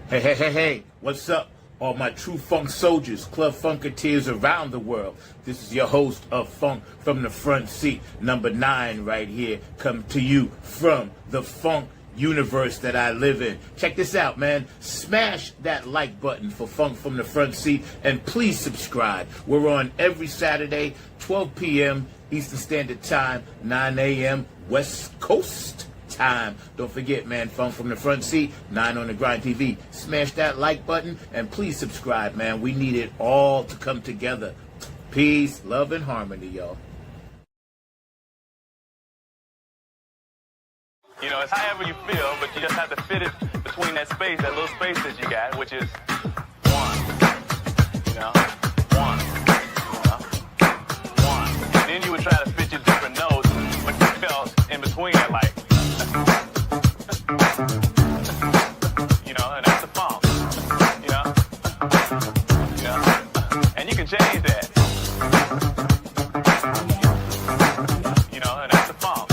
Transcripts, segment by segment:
Hey, what's up? All my true funk soldiers, club funketeers around the world. This is your host of Funk from the Front Seat, number 9 right here, come to you from the funk universe that I live in. Check this out, man. Smash that like button for Funk from the Front Seat, and please subscribe. We're on every Saturday, 12 p.m. Eastern Standard Time, 9 a.m. West Coast time. Don't forget, man, Funk from the Front Seat, 9 on the Grind TV. Smash that like button and please subscribe, man. We need it all to come together. Peace, love, and harmony, y'all. You know, it's however you feel, but you just have to fit it between that space, that little space that you got, which is one. You know? One. You know? One. And then you would try to fit your different notes, but you felt in between it like, you know, and that's the funk. You know? You know? And you can change that. You know, and that's the funk.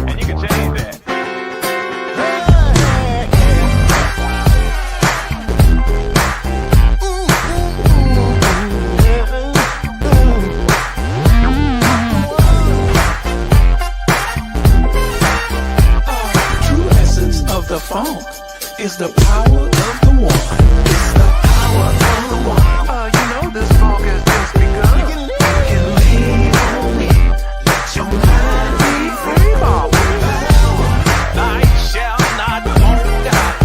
And you can change that. True essence of the funk is the power of the one. It's the power of the one. You know this funk has just begun. You can lean on it. Let your mind be free, Bob. Night shall not won't die.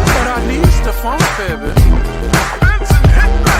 But I need the funk, baby. Benson, hit back.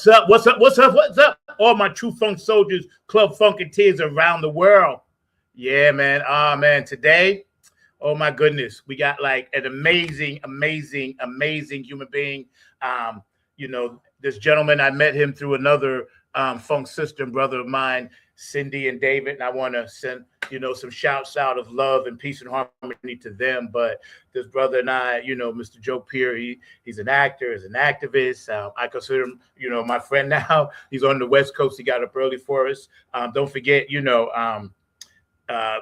What's up? All my true funk soldiers, club funketeers around the world. Yeah, man. Today, oh my goodness, we got like an amazing human being. You know, this gentleman, I met him through another funk sister and brother of mine, Cindy and David, and I want to send, you know, some shouts out of love and peace and harmony to them. But this brother and I, you know, Mr. Joe Peer, he's an actor, he's an activist. I consider him, you know, my friend now. He's on the West Coast. He got up early for us. Don't forget, you know,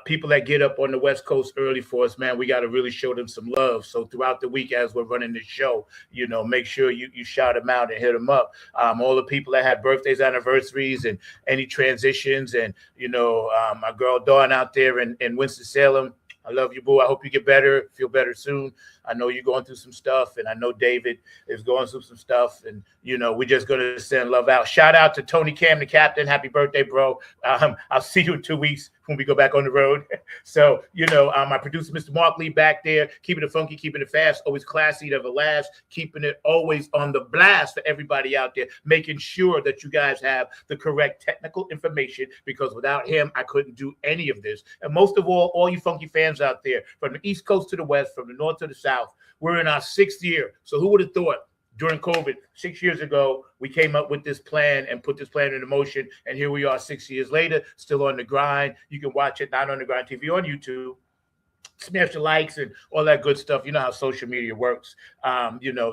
people that get up on the West Coast early for us, man, we got to really show them some love. So throughout the week, as we're running this show, you know, make sure you shout them out and hit them up. All the people that had birthdays, anniversaries, and any transitions, and, you know, my girl Dawn out there in Winston-Salem. I love you, boo. I hope you get better, feel better soon. I know you're going through some stuff, and I know David is going through some stuff, and we're just gonna send love out. Shout out to Tony Cam, the captain. Happy birthday, bro. I'll see you in 2 weeks when we go back on the road. So, my producer, Mr. Mark Lee, back there, keeping it funky, keeping it fast, always classy, never last, keeping it always on the blast for everybody out there, making sure that you guys have the correct technical information, because without him, I couldn't do any of this. And most of all you funky fans out there, from the East Coast to the West, from the North to the South, we're in our 6th year. So who would have thought? During COVID, 6 years ago, we came up with this plan and put this plan into motion. And here we are 6 years later, still on the grind. You can watch it, Not on the Grind TV, on YouTube. Smash the likes and all that good stuff. You know how social media works.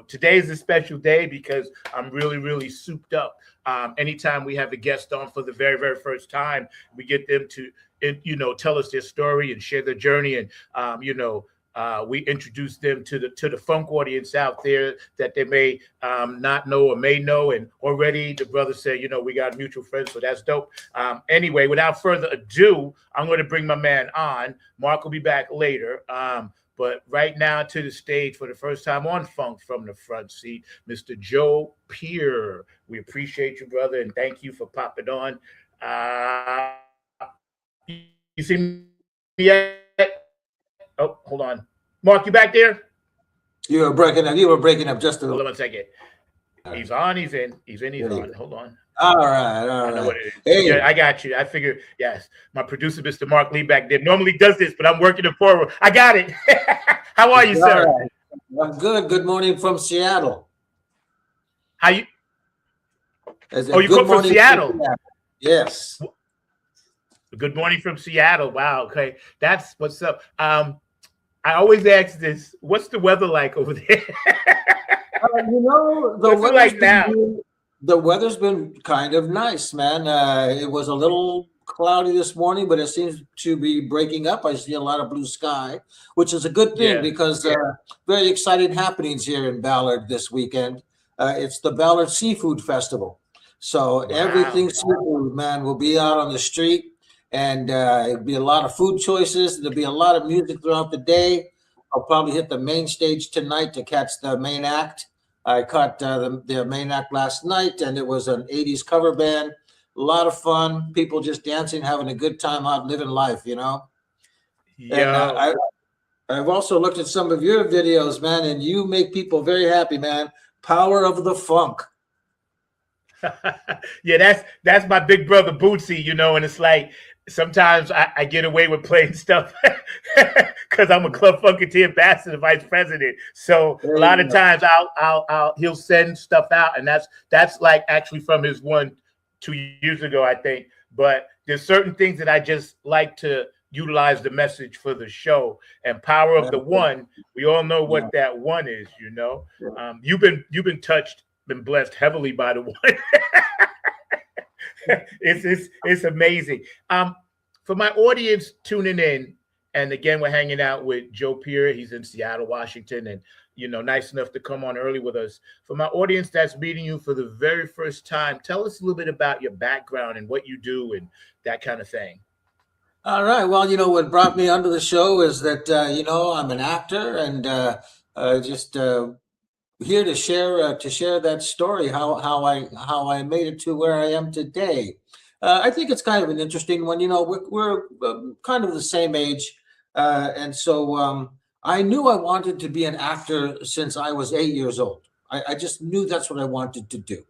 Today is a special day because I'm really, really souped up. Anytime we have a guest on for the very, very first time, we get them to, tell us their story and share their journey. And, we introduce them to the funk audience out there that they may not know or may know. And already the brother said, we got mutual friends, so that's dope. Anyway, without further ado, I'm going to bring my man on. Mark will be back later. But right now to the stage for the first time on Funk from the Front Seat, Mr. Joe Peer. We appreciate you, brother, and thank you for popping on. You see me yet? Oh, hold on. Mark, you back there? You were breaking up just a little. Hold on 1 second. He's on, he's in. He's on. Hold on. All right. I know what it is. Hey. Yeah, I got you. I figured, yes. My producer, Mr. Mark Lee, back there, normally does this, but I'm working it forward. I got it. How are you, sir? Right. I'm good. Good morning from Seattle. How you? You come from Seattle? Yes. Good morning from Seattle. Wow. Okay. That's what's up. I always ask this, what's the weather like over there? The weather's been kind of nice, man. It was a little cloudy this morning, but it seems to be breaking up. I see a lot of blue sky, which is a good thing because very exciting happenings here in Ballard this weekend. It's the Ballard Seafood Festival. So everything seafood, man, will be out on the street. And it'll be a lot of food choices. There'll be a lot of music throughout the day. I'll probably hit the main stage tonight to catch the main act. I caught the main act last night, and it was an 80s cover band. A lot of fun. People just dancing, having a good time out, living life, Yeah. And I've also looked at some of your videos, man, and you make people very happy, man. Power of the funk. Yeah, that's my big brother Bootsy, and it's like, sometimes I get away with playing stuff because I'm a Club Funketeer ambassador, vice president. So a lot of times he'll send stuff out, and that's like actually from his 2 years ago, I think. But there's certain things that I just like to utilize the message for the show. And Power of the One, we all know what that one is. You've been touched, been blessed heavily by the one. It's amazing. For my audience tuning in, and again, we're hanging out with Joe Peer. He's in Seattle, Washington, and nice enough to come on early with us. For my audience that's meeting you for the very first time, tell us a little bit about your background and what you do and that kind of thing. All right. Well, what brought me onto the show is that I'm an actor and just here to share that story, how I made it to where I am today. I think it's kind of an interesting one. We're kind of the same age, and so I knew I wanted to be an actor since I was 8 years old. I just knew that's what I wanted to do.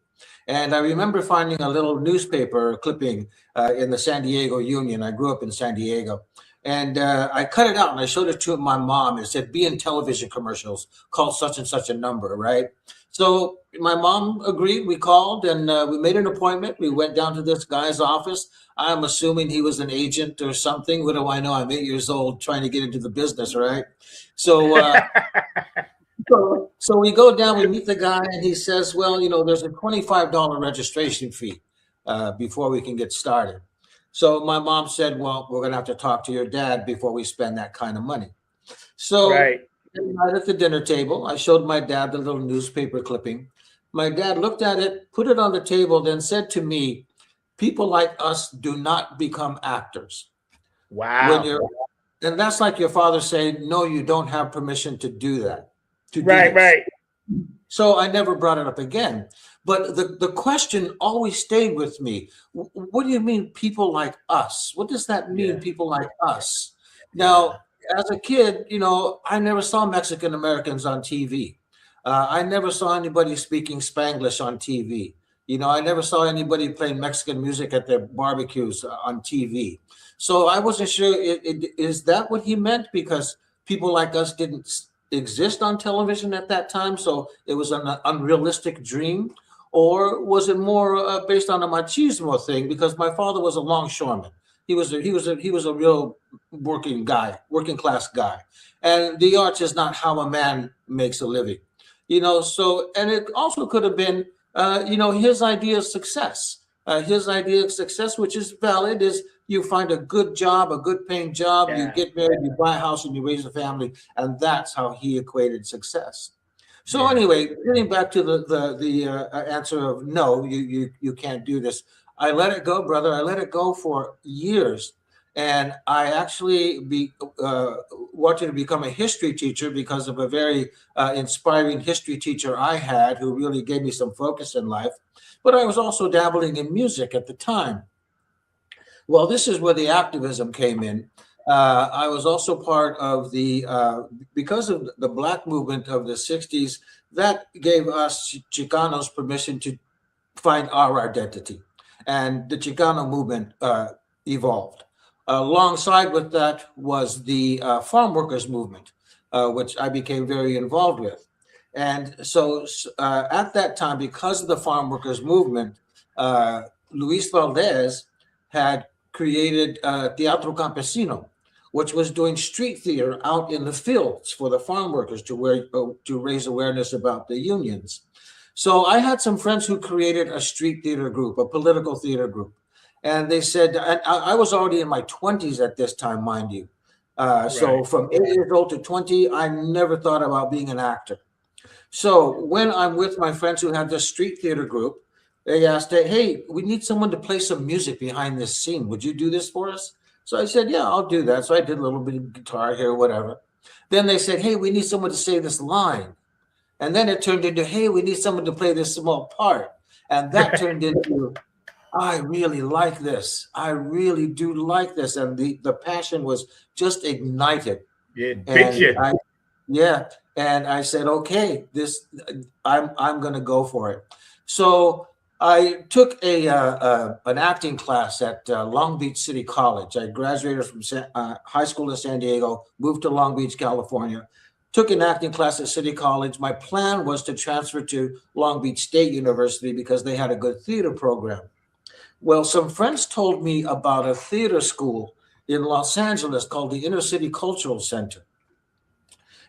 And I remember finding a little newspaper clipping in the San Diego Union. I grew up in San Diego. And I cut it out and I showed it to my mom. It said, be in television commercials, call such and such a number, right? So my mom agreed. We called and we made an appointment. We went down to this guy's office. I'm assuming he was an agent or something. What do I know? I'm 8 years old trying to get into the business, right? So so we go down, we meet the guy, and he says, well, there's a $25 registration fee before we can get started. So my mom said, well, we're going to have to talk to your dad before we spend that kind of money. So right at the dinner table, I showed my dad the little newspaper clipping. My dad looked at it, put it on the table, then said to me, people like us do not become actors. Wow. And that's like your father saying, no, you don't have permission to do that. to do Right, this. right. So I never brought it up again. But the question always stayed with me. What do you mean, people like us? What does that mean, Yeah. people like us? Yeah. Now, as a kid, I never saw Mexican Americans on TV. I never saw anybody speaking Spanglish on TV. I never saw anybody playing Mexican music at their barbecues on TV. So I wasn't sure, is that what he meant? Because people like us didn't exist on television at that time, so it was an unrealistic dream, or was it more based on a machismo thing? Because my father was a longshoreman. He was a real working guy, working class guy, and the arts is not how a man makes a living. So, and it also could have been, his idea of success. His idea of success, which is valid, is you find a good job, a good paying job, you Yeah. get married, you buy a house, and you raise a family, and that's how he equated success. So Yeah. anyway, getting back to the answer of no, you can't do this. I let it go, brother. I let it go for years, and I actually wanted to become a history teacher because of a very inspiring history teacher I had, who really gave me some focus in life. But I was also dabbling in music at the time. Well, this is where the activism came in. I was also part of because of the Black movement of the 60s, that gave us Chicanos permission to find our identity. And the Chicano movement evolved. Alongside with that was the farm workers movement, which I became very involved with. And so at that time, because of the farm workers movement, Luis Valdez had created Teatro Campesino, which was doing street theater out in the fields for the farm workers to raise awareness about the unions. So I had some friends who created a street theater group, a political theater group. And they said, and I was already in my 20s at this time, mind you. So Right. from 8 years old to 20, I never thought about being an actor. So when I'm with my friends who have this street theater group, they asked, hey, we need someone to play some music behind this scene. Would you do this for us? So I said, yeah, I'll do that. So I did a little bit of guitar here, whatever. Then they said, hey, we need someone to say this line. And then it turned into, hey, we need someone to play this small part. And that turned into, I really like this. I really do like this. And the passion was just ignited. Yeah. And Picture. and I said, okay, I'm going to go for it. So I took an acting class at Long Beach City College. I graduated from high school in San Diego, moved to Long Beach, California, took an acting class at City College. My plan was to transfer to Long Beach State University because they had a good theater program. Well, some friends told me about a theater school in Los Angeles called the Inner City Cultural Center.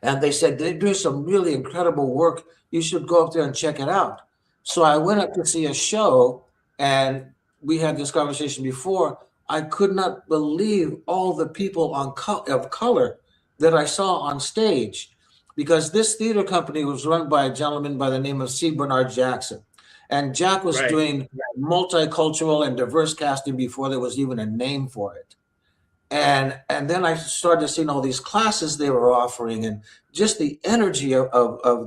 And they said, they do some really incredible work. You should go up there and check it out. So I went up to see a show, and we had this conversation before. I could not believe all the people of color that I saw on stage, because this theater company was run by a gentleman by the name of C. Bernard Jackson. And Jack was doing multicultural and diverse casting before there was even a name for it. And then I started seeing all these classes they were offering, and just the energy of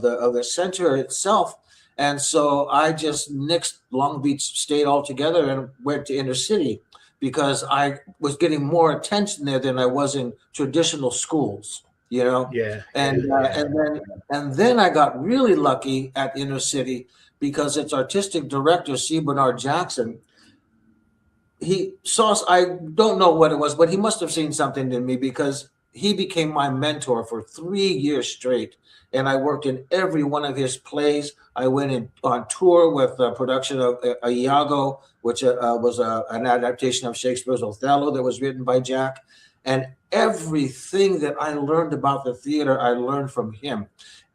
the center itself. And so I just nixed Long Beach State altogether and went to Inner City, because I was getting more attention there than I was in traditional schools, Yeah. And then I got really lucky at Inner City, because its artistic director, C. Bernard Jackson, he saw, I don't know what it was, but he must have seen something in me, because he became my mentor for 3 years straight. And I worked in every one of his plays. I went on tour with the production of Iago, which was an adaptation of Shakespeare's Othello that was written by Jack. And everything that I learned about the theater, I learned from him.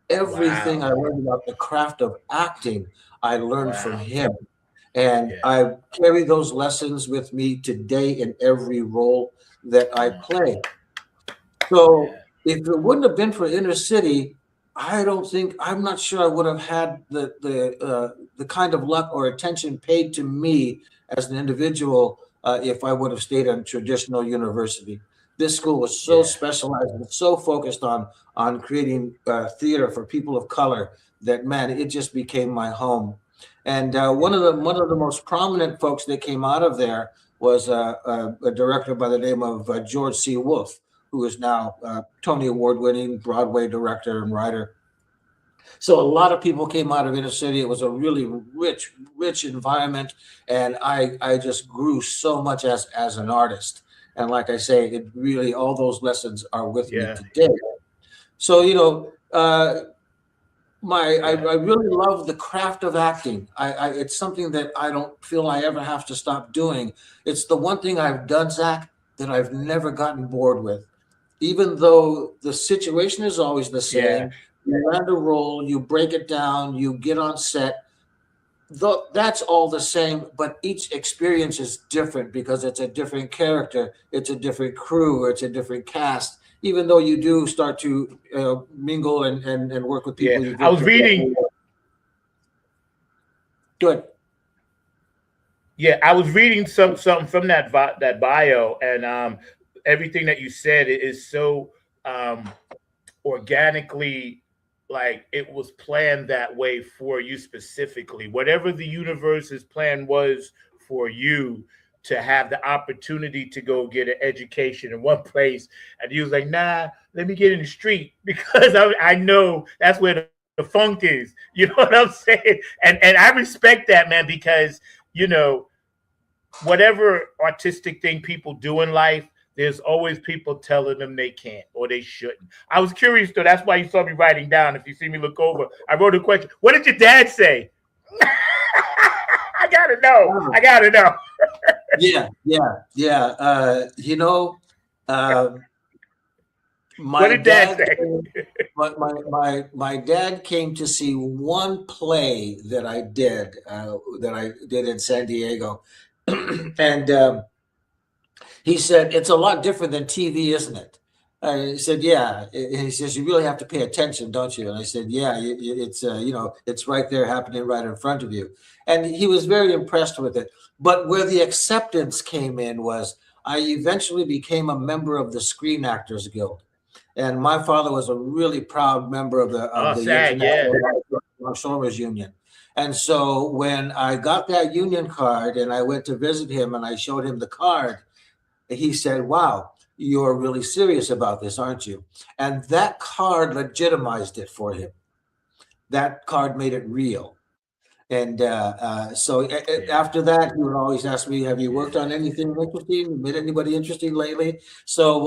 Everything I learned about the craft of acting, I learned from him. And I carry those lessons with me today in every role that I play. So if it wouldn't have been for Inner City, I'm not sure I would have had the kind of luck or attention paid to me as an individual if I would have stayed at a traditional university. This school was so specialized and so focused on creating theater for people of color that, man, it just became my home. And one of the most prominent folks that came out of there was a director by the name of George C. Wolfe, who is now Tony Award-winning Broadway director and writer. So a lot of people came out of inner city. It was a really rich environment, and I just grew so much as an artist. And like I say, it really, all those lessons are with me today. So I really love the craft of acting. It's something that I don't feel I ever have to stop doing. It's the one thing I've done, Zach, that I've never gotten bored with. Even though the situation is always the same, you land a role, you break it down, you get on set. That's all the same, but each experience is different because it's a different character, it's a different crew, it's a different cast. Even though you do start to mingle and work with people. I was reading. Good. Yeah, I was reading something from that bio, and everything that you said is so organically, like it was planned that way for you specifically. Whatever the universe's plan was for you, to have the opportunity to go get an education in one place, and he was like, "Nah, let me get in the street because I know that's where the funk is." You know what I'm saying? And I respect that, man, because whatever artistic thing people do in life, there's always people telling them they can't or they shouldn't. I was curious though. That's why you saw me writing down. If you see me look over, I wrote a question. What did your dad say? I gotta know. Yeah. My what did dad say? My dad came to see one play that I did in San Diego, and he said, "It's a lot different than TV, isn't it?" I said, "Yeah." And he says, "You really have to pay attention, don't you?" And I said, "Yeah, it's it's right there, happening right in front of you." And he was very impressed with it. But where the acceptance came in was I eventually became a member of the Screen Actors Guild. And my father was a really proud member of the International Longshoremen's Union. And so when I got that union card and I went to visit him and I showed him the card, he said, "Wow, you're really serious about this, aren't you?" And that card legitimized it for him. That card made it real. And after that, he would always ask me, "Have you worked on anything interesting? Met anybody interesting lately?" So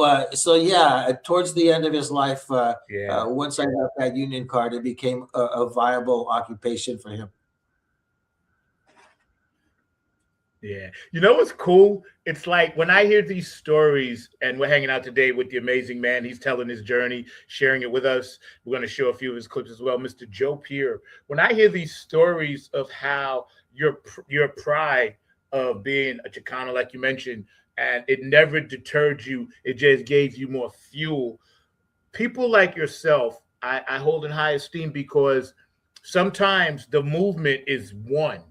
towards the end of his life, once I got that union card, it became a viable occupation for him. Yeah. You know what's cool? It's like when I hear these stories, and we're hanging out today with the amazing man. He's telling his journey, sharing it with us. We're going to show a few of his clips as well, Mr. Joe Peer. When I hear these stories of how your pride of being a Chicano, like you mentioned, and it never deterred you, it just gave you more fuel. People like yourself, I hold in high esteem because sometimes the movement is one.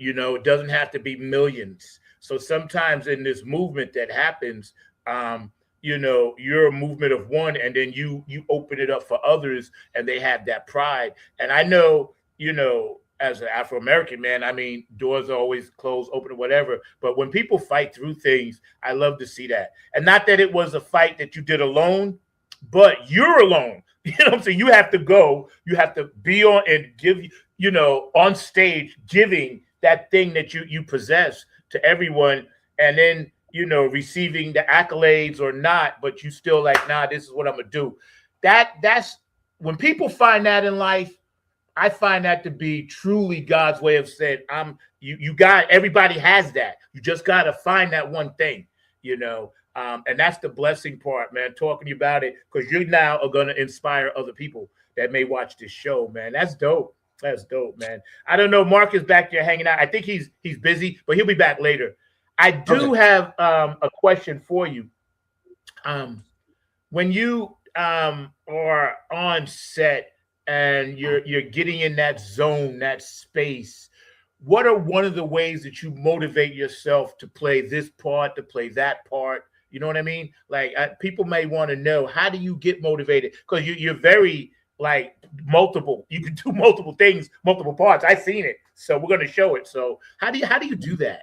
It doesn't have to be millions. So sometimes in this movement that happens, you're a movement of one, and then you open it up for others, and they have that pride. And I know, as an Afro-American man, I mean, doors are always closed, open, or whatever. But when people fight through things, I love to see that. And not that it was a fight that you did alone, but you're alone. You know what I'm saying? You have to go. You have to be on and give, on stage, giving that thing that you possess to everyone, and then receiving the accolades or not, but you still like, nah, this is what I'm gonna do. That's when people find that in life. I find that to be truly God's way of saying, everybody has that. You just gotta find that one thing, and that's the blessing part, man. Talking about it because you now are gonna inspire other people that may watch this show, man. That's dope. That's dope, man. I don't know. Mark is back there hanging out. I think he's busy, but he'll be back later. I do have a question for you. When you are on set and you're getting in that zone, that space, what are one of the ways that you motivate yourself to play this part, to play that part? You know what I mean? Like people may want to know, how do you get motivated? Because you're very like multiple. You can do multiple things, multiple parts. I've seen it, so we're going to show it. So how do you do that?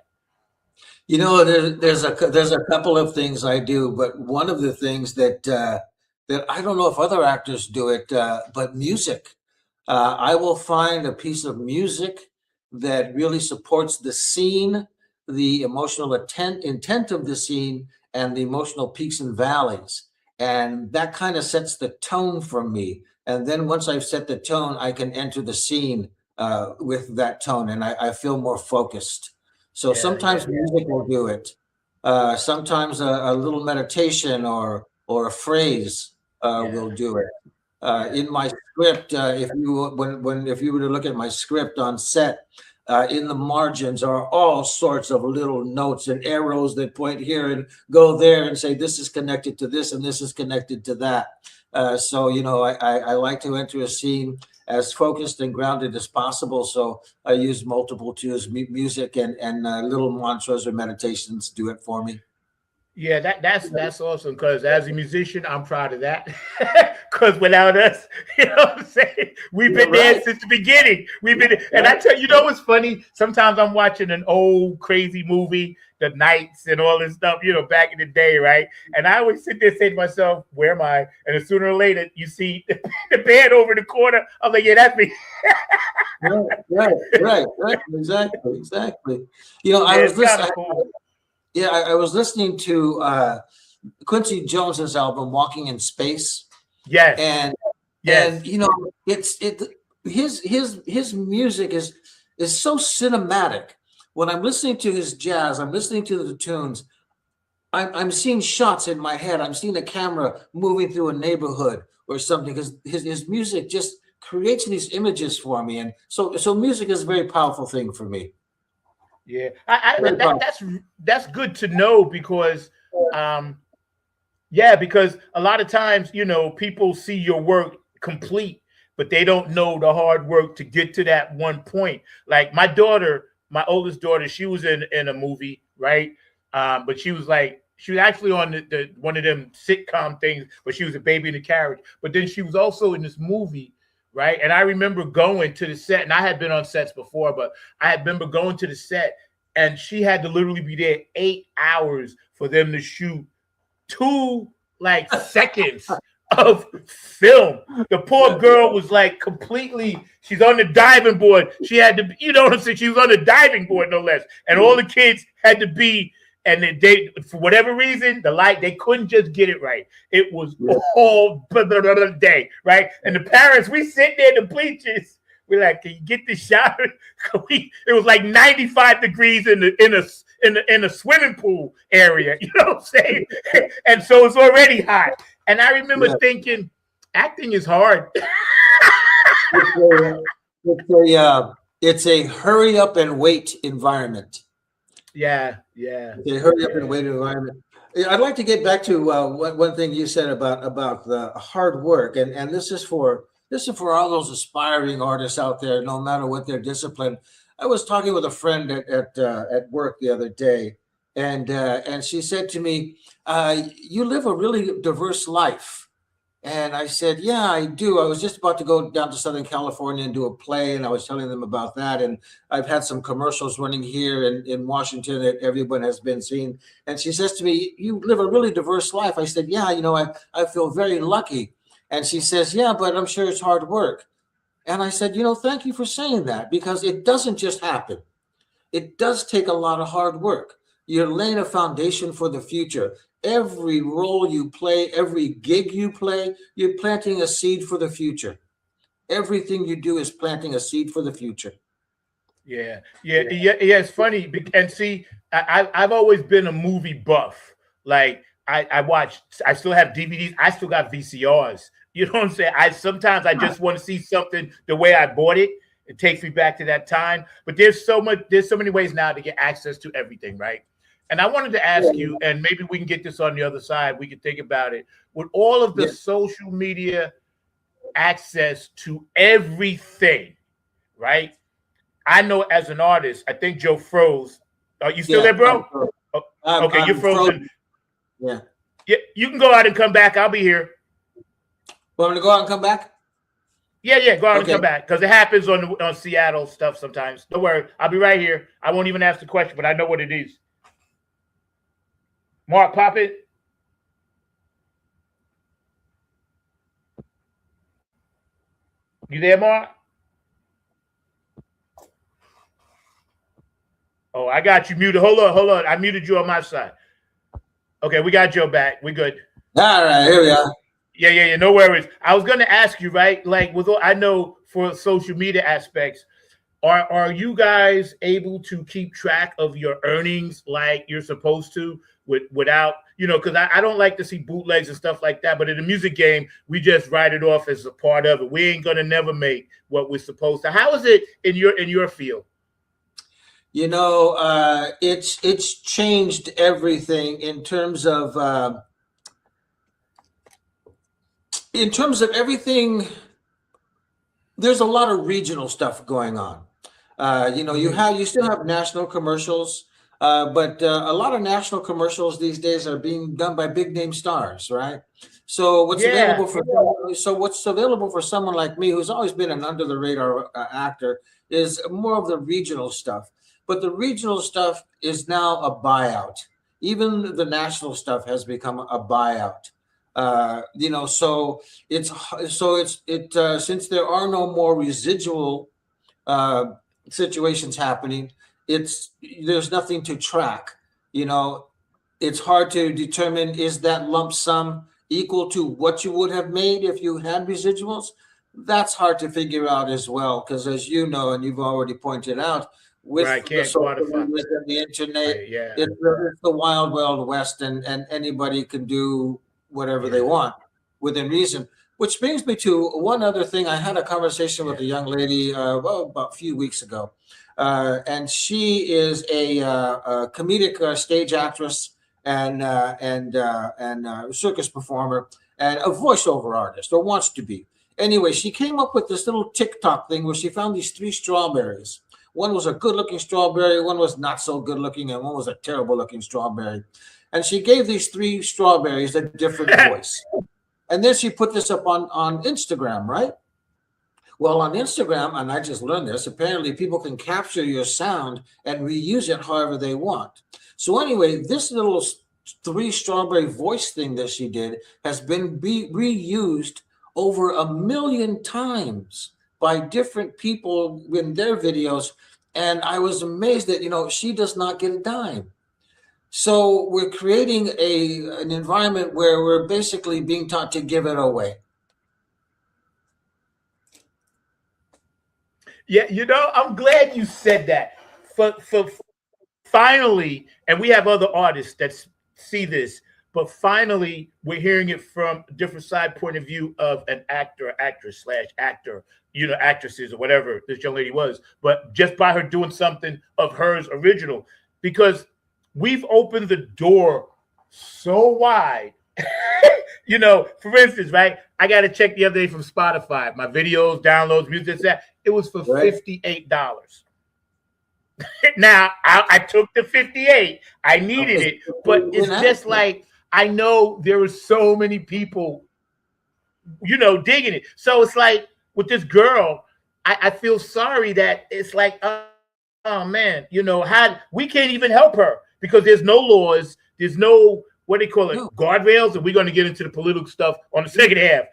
You know, there's a couple of things I do, but one of the things that I don't know if other actors do it, but music. I will find a piece of music that really supports the scene, the emotional intent of the scene, and the emotional peaks and valleys, and that kind of sets the tone for me. And then once I've set the tone, I can enter the scene with that tone, and I feel more focused. So Yeah, sometimes music will do it. Sometimes a little meditation or a phrase yeah, will do it. yeah, In my script, if you were to look at my script on set, in the margins are all sorts of little notes and arrows that point here and go there and say this is connected to this and this is connected to that. So you know, I like to enter a scene as focused and grounded as possible. So I use multiple tools, music and little mantras or meditations do it for me. yeah. That's awesome. Because as a musician, I'm proud of that. Because without us, you know what I'm saying, we've You're been there right. since the beginning. We've been, and I tell you, you know what's funny? Sometimes I'm watching an old crazy movie, The Knights and all this stuff, you know, back in the day, right? And I always sit there and say to myself, "Where am I?" And then sooner or later, you see the band over the corner. I'm like, "Yeah, that's me." Right. Exactly. You know, Yeah, I was it's kind listening. of cool. Yeah, I was listening to Quincy Jones's album "Walking in Space," Yes, and yes. you know, his music is so cinematic. When I'm listening to his jazz, I'm listening to the tunes. I'm seeing shots in my head. I'm seeing a camera moving through a neighborhood or something because his music just creates these images for me, and so music is a very powerful thing for me. Yeah, Very powerful. that's good to know because, um, yeah, because a lot of times, you know, people see your work complete, but they don't know the hard work to get to that one point. Like my daughter, my oldest daughter, she was in a movie, right? But she was actually on the one of them sitcom things, but she was a baby in the carriage. But then she was also in this movie, right? And I remember going to the set, and I had been on sets before, but I had remember going to the set, and she had to literally be there 8 hours for them to shoot 2 seconds of film. The poor girl was like completely, she's on the diving board. She had to, you know what I'm saying? She was on the diving board, no less. And all the kids had to be, and they for whatever reason, the light, they couldn't just get it right. It was all day, right? And the parents, we sit there in the bleachers. We're like, can you get this shot? It was like 95 degrees in a swimming pool area. You know what I'm saying? And so it's already hot. And I remember thinking, acting is hard. It's a hurry up and wait environment. Yeah. It's a hurry up and wait environment. I'd like to get back to one thing you said about the hard work, and this is for all those aspiring artists out there, no matter what their discipline. I was talking with a friend at work the other day, and she said to me, "You live a really diverse life." And I said, "Yeah, I do. I was just about to go down to Southern California and do a play, and I was telling them about that. And I've had some commercials running here in Washington that everyone has been seeing." And she says to me, "You live a really diverse life." I said, "Yeah, you know, I feel very lucky." And she says, "Yeah, but I'm sure it's hard work." And I said, "You know, thank you for saying that, because it doesn't just happen. It does take a lot of hard work. You're laying a foundation for the future. Every role you play, every gig you play, you're planting a seed for the future. Everything you do is planting a seed for the future." Yeah. It's funny. And see, I've always been a movie buff. Like I watch, I still have DVDs. I still got VCRs. You know what I'm saying? Sometimes I just want to see something the way I bought it. It takes me back to that time. But there's so many ways now to get access to everything, right? And I wanted to ask you, and maybe we can get this on the other side. We can think about it. With all of the social media access to everything, right? I know as an artist, I think Joe froze. Are you still there, bro? I'm Okay, you're frozen. Yeah. Yeah, you can go out and come back. I'll be here. Want me to go out and come back? Yeah, go out and Okay. come back because it happens on Seattle stuff sometimes. Don't worry, I'll be right here. I won't even ask the question, but I know what it is. Mark, pop it. You there, Mark? Oh, I got you muted. Hold on. I muted you on my side. Okay, we got Joe back. We good. All right, here we are. Yeah. No worries. I was going to ask you, right? Like, I know for social media aspects, are you guys able to keep track of your earnings like you're supposed to without, because I don't like to see bootlegs and stuff like that. But in the music game, we just write it off as a part of it. We ain't gonna never make what we're supposed to. How is it in your field? It's changed everything in terms of everything. There's a lot of regional stuff going on. You still have national commercials, but a lot of national commercials these days are being done by big name stars, right? So what's available for someone like me, who's always been an under the radar actor, is more of the regional stuff. But the regional stuff is now a buyout. Even the national stuff has become a buyout. So since there are no more residual situations happening, there's nothing to track. It's hard to determine, is that lump sum equal to what you would have made if you had residuals? That's hard to figure out as well, because as you know, and you've already pointed out, with the social media and the internet, it's the wild, wild west, and anybody can do whatever they want within reason. Which brings me to one other thing. I had a conversation with a young lady about a few weeks ago, and she is a comedic stage actress and circus performer and a voiceover artist, or wants to be. Anyway, she came up with this little TikTok thing where she found these 3 strawberries. One was a good-looking strawberry, one was not so good-looking, and one was a terrible-looking strawberry. And she gave these 3 strawberries a different voice. And then she put this up on Instagram, right? Well, on Instagram, and I just learned this, apparently people can capture your sound and reuse it however they want. So anyway, this little 3 strawberry voice thing that she did has been reused over 1 million times by different people in their videos. And I was amazed that, she does not get a dime. So we're creating an environment where we're basically being taught to give it away. Yeah, I'm glad you said that. For finally, and we have other artists that see this, but finally we're hearing it from a different side point of view of an actor, actress / actor, actresses or whatever this young lady was, but just by her doing something of hers original, because we've opened the door so wide. For instance, right? I got a check the other day from Spotify. My videos, downloads, music, that. It was for $58. Now, I took the 58. I needed it. But it's just like, I know there were so many people, digging it. So it's like with this girl, I feel sorry that it's like, oh man, how we can't even help her. Because there's no laws, there's no, what do they call it, guardrails, and we're going to get into the political stuff on the second half.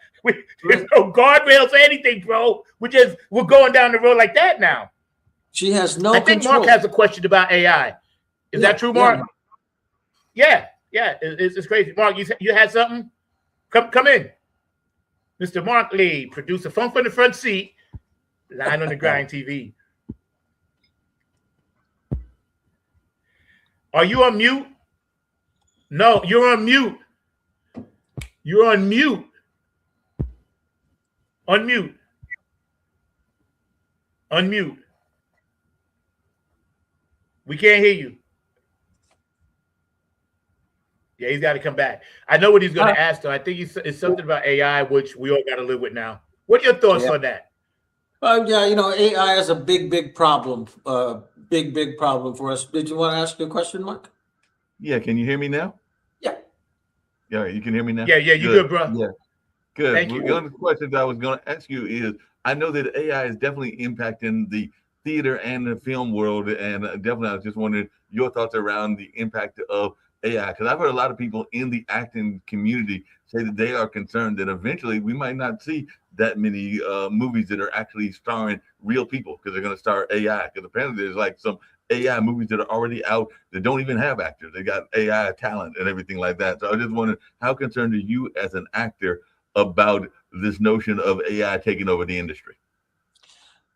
There's no guardrails or anything, bro. We're going down the road like that now. She has no I think control. Mark has a question about AI. Is that true, Mark? Yeah. It's crazy. Mark, you had something? Come in. Mr. Mark Lee, producer, phone from the front seat, Line on the Grind TV. Are you on mute? No, you're on mute. You're on mute. Unmute. Unmute. We can't hear you. Yeah, he's got to come back. I know what he's going to ask, though. I think it's something about AI, which we all got to live with now. What are your thoughts on that? AI is a big problem. Big problem for us. Did you want to ask a question, Mark? Yeah, can you hear me now? Yeah. Yeah, you can hear me now? Yeah, you good, bro. Yeah, good. Thank Well, you. the other question that I was going to ask you is, I know that AI is definitely impacting the theater and the film world, and definitely I was just wondering your thoughts around the impact of AI, because I've heard a lot of people in the acting community say that they are concerned that eventually we might not see that many movies that are actually starring real people because they're going to star AI. Because apparently there's like some AI movies that are already out that don't even have actors. They got AI talent and everything like that. So I just wondering, how concerned are you as an actor about this notion of AI taking over the industry?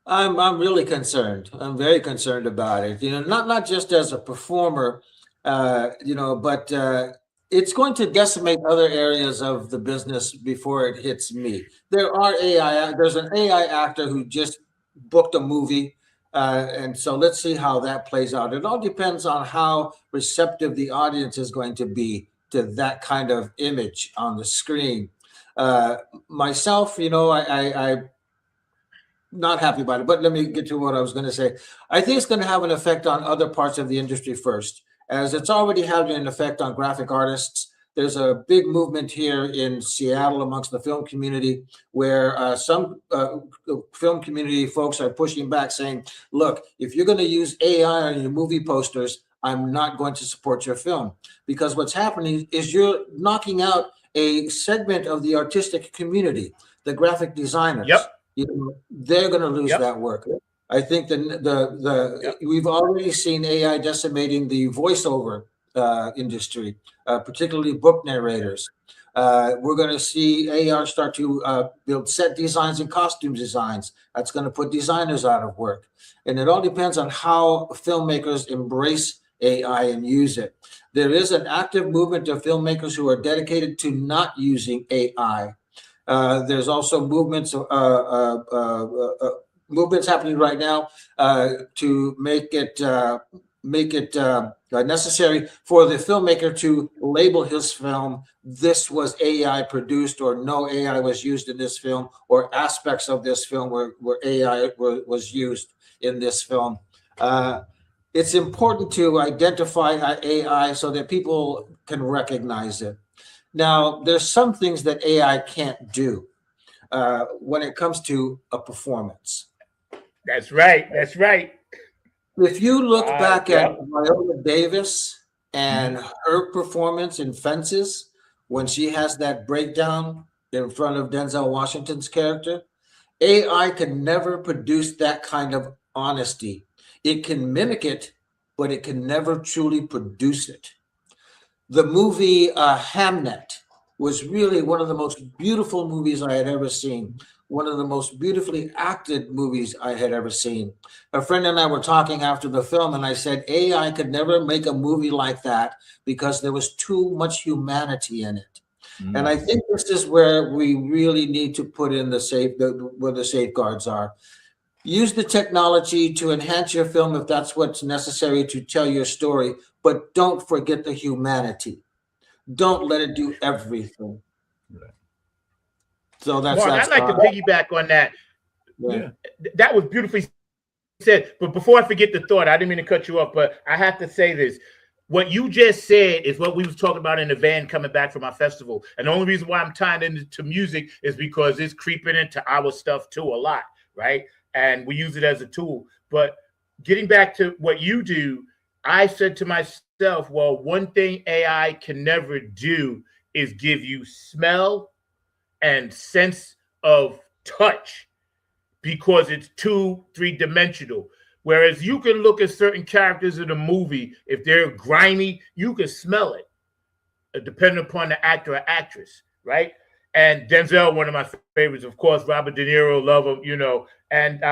I'm really concerned. I'm very concerned about it. Not just as a performer, but it's going to decimate other areas of the business before it hits me. There's an AI actor who just booked a movie, and so let's see how that plays out. It all depends on how receptive the audience is going to be to that kind of image on the screen. Uh, Myself, I not happy about it. But let me get to what I was going to say. I think it's going to have an effect on other parts of the industry first, as it's already having an effect on graphic artists. There's a big movement here in Seattle amongst the film community where some film community folks are pushing back saying, look, if you're going to use AI on your movie posters, I'm not going to support your film. Because what's happening is you're knocking out a segment of the artistic community, the graphic designers. Yep. They're going to lose Yep. that work. I think Yep. we've already seen AI decimating the voiceover industry, particularly book narrators. We're going to see AI start to build set designs and costume designs. That's going to put designers out of work, and it all depends on how filmmakers embrace AI and use it. There is an active movement of filmmakers who are dedicated to not using AI. There's also movements happening right now to make it necessary for the filmmaker to label his film, this was AI produced, or no AI was used in this film, or aspects of this film where AI was used in this film. It's important to identify AI so that people can recognize it. Now, there's some things that AI can't do when it comes to a performance. That's right. That's right. If you look back at Yep. Viola Davis and Mhm. her performance in Fences, when she has that breakdown in front of Denzel Washington's character, AI can never produce that kind of honesty. It can mimic it, but it can never truly produce it. The movie Hamnet was really one of the most beautiful movies I had ever seen, one of the most beautifully acted movies I had ever seen. A friend and I were talking after the film, and I said, AI could never make a movie like that because there was too much humanity in it. And I Mm. think this is where we really need to put in where the safeguards are. Use the technology to enhance your film if that's what's necessary to tell your story, but don't forget the humanity. Don't let it do everything. Right. So Mark, I'd like to piggyback on that. yeah. Yeah. That was beautifully said. But before I forget the thought, I didn't mean to cut you off, but I have to say this. What you just said is what we was talking about in the van coming back from our festival. And the only reason why I'm tying into music is because it's creeping into our stuff too a lot, right? And we use it as a tool. But getting back to what you do, I said to myself, well, one thing AI can never do is give you smell and sense of touch because it's 2-3 dimensional. Whereas you can look at certain characters in a movie, if they're grimy, you can smell it, depending upon the actor or actress, right? And Denzel, one of my favorites, of course, Robert De Niro, love him, and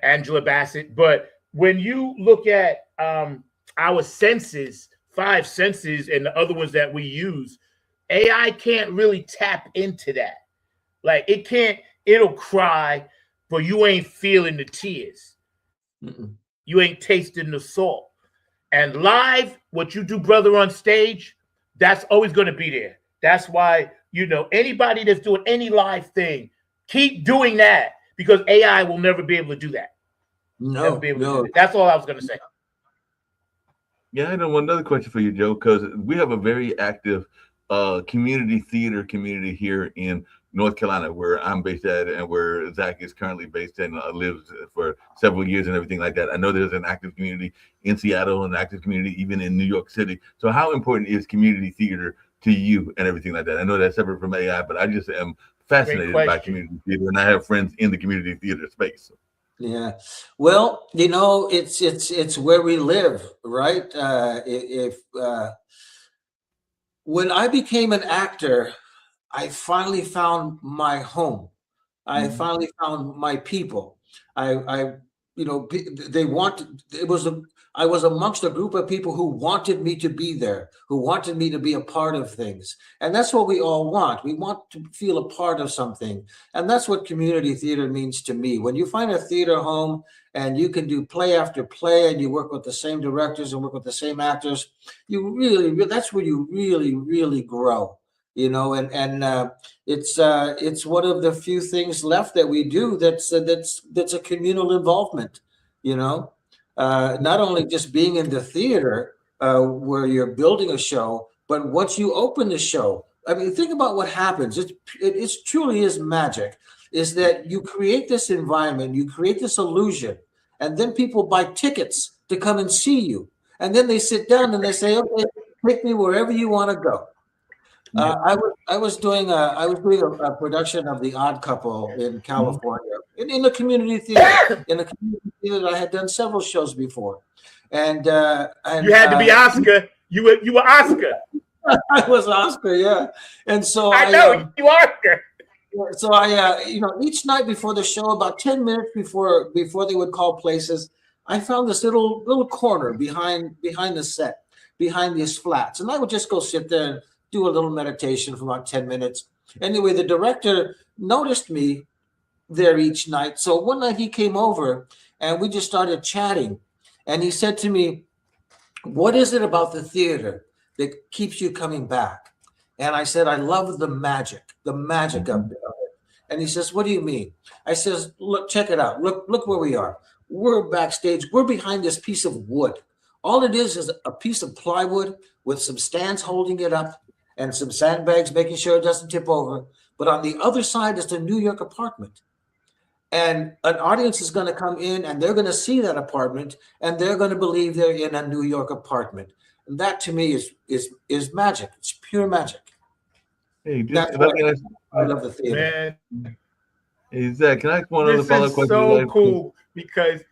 Angela Bassett. But when you look at our senses, 5 senses, and the other ones that we use, AI can't really tap into that. Like it'll cry, but you ain't feeling the tears. Mm-mm. You ain't tasting the salt. And live, what you do, brother, on stage, that's always going to be there. That's why, anybody that's doing any live thing, keep doing that because AI will never be able to do that. Never be able to do that. That's all I was going to say. Yeah, I know one other question for you, Joe, because we have a very active community theater community here in North Carolina, where I'm based at, and where Zach is currently based and lives for several years and everything like that. I know there's an active community in Seattle, an active community even in New York City. So how important is community theater to you and everything like that? I know that's separate from AI, but I just am fascinated by community theater, and I have friends in the community theater space. Yeah, well, it's where we live, right? If When I became an actor, I finally found my home. I finally found my people. I they wanted, I was amongst a group of people who wanted me to be there, who wanted me to be a part of things. And that's what we all want. We want to feel a part of something. And that's what community theater means to me. When you find a theater home and you can do play after play and you work with the same directors and work with the same actors, that's where you really grow. It's one of the few things left that we do that's a communal involvement. Not only just being in the theater where you're building a show, but once you open the show, I mean, think about what happens. It truly is magic. Is that you create this environment, you create this illusion, and then people buy tickets to come and see you, and then they sit down and they say, "Okay, take me wherever you want to go." I was doing a production of The Odd Couple in California in the community theater. In the community theater, I had done several shows before, and you had to be Oscar. You were Oscar. I was Oscar, yeah. And so I know you Oscar. So I, each night before the show, about 10 minutes before they would call places, I found this little corner behind the set, behind these flats, and I would just go sit there and do a little meditation for about 10 minutes. Anyway, the director noticed me there each night. So one night he came over and we just started chatting. And he said to me, "What is it about the theater that keeps you coming back?" And I said, "I love the magic of it." And he says, "What do you mean?" I says, "Look, check it out. Look where we are. We're backstage. We're behind this piece of wood. All it is a piece of plywood with some stands holding it up and some sandbags making sure it doesn't tip over. But on the other side is the New York apartment. And an audience is going to come in and they're going to see that apartment and they're going to believe they're in a New York apartment." And that to me is magic. It's pure magic. Hey, That's why I love the theater. Man, hey, Zach, can I ask one other follow-up question? So cool because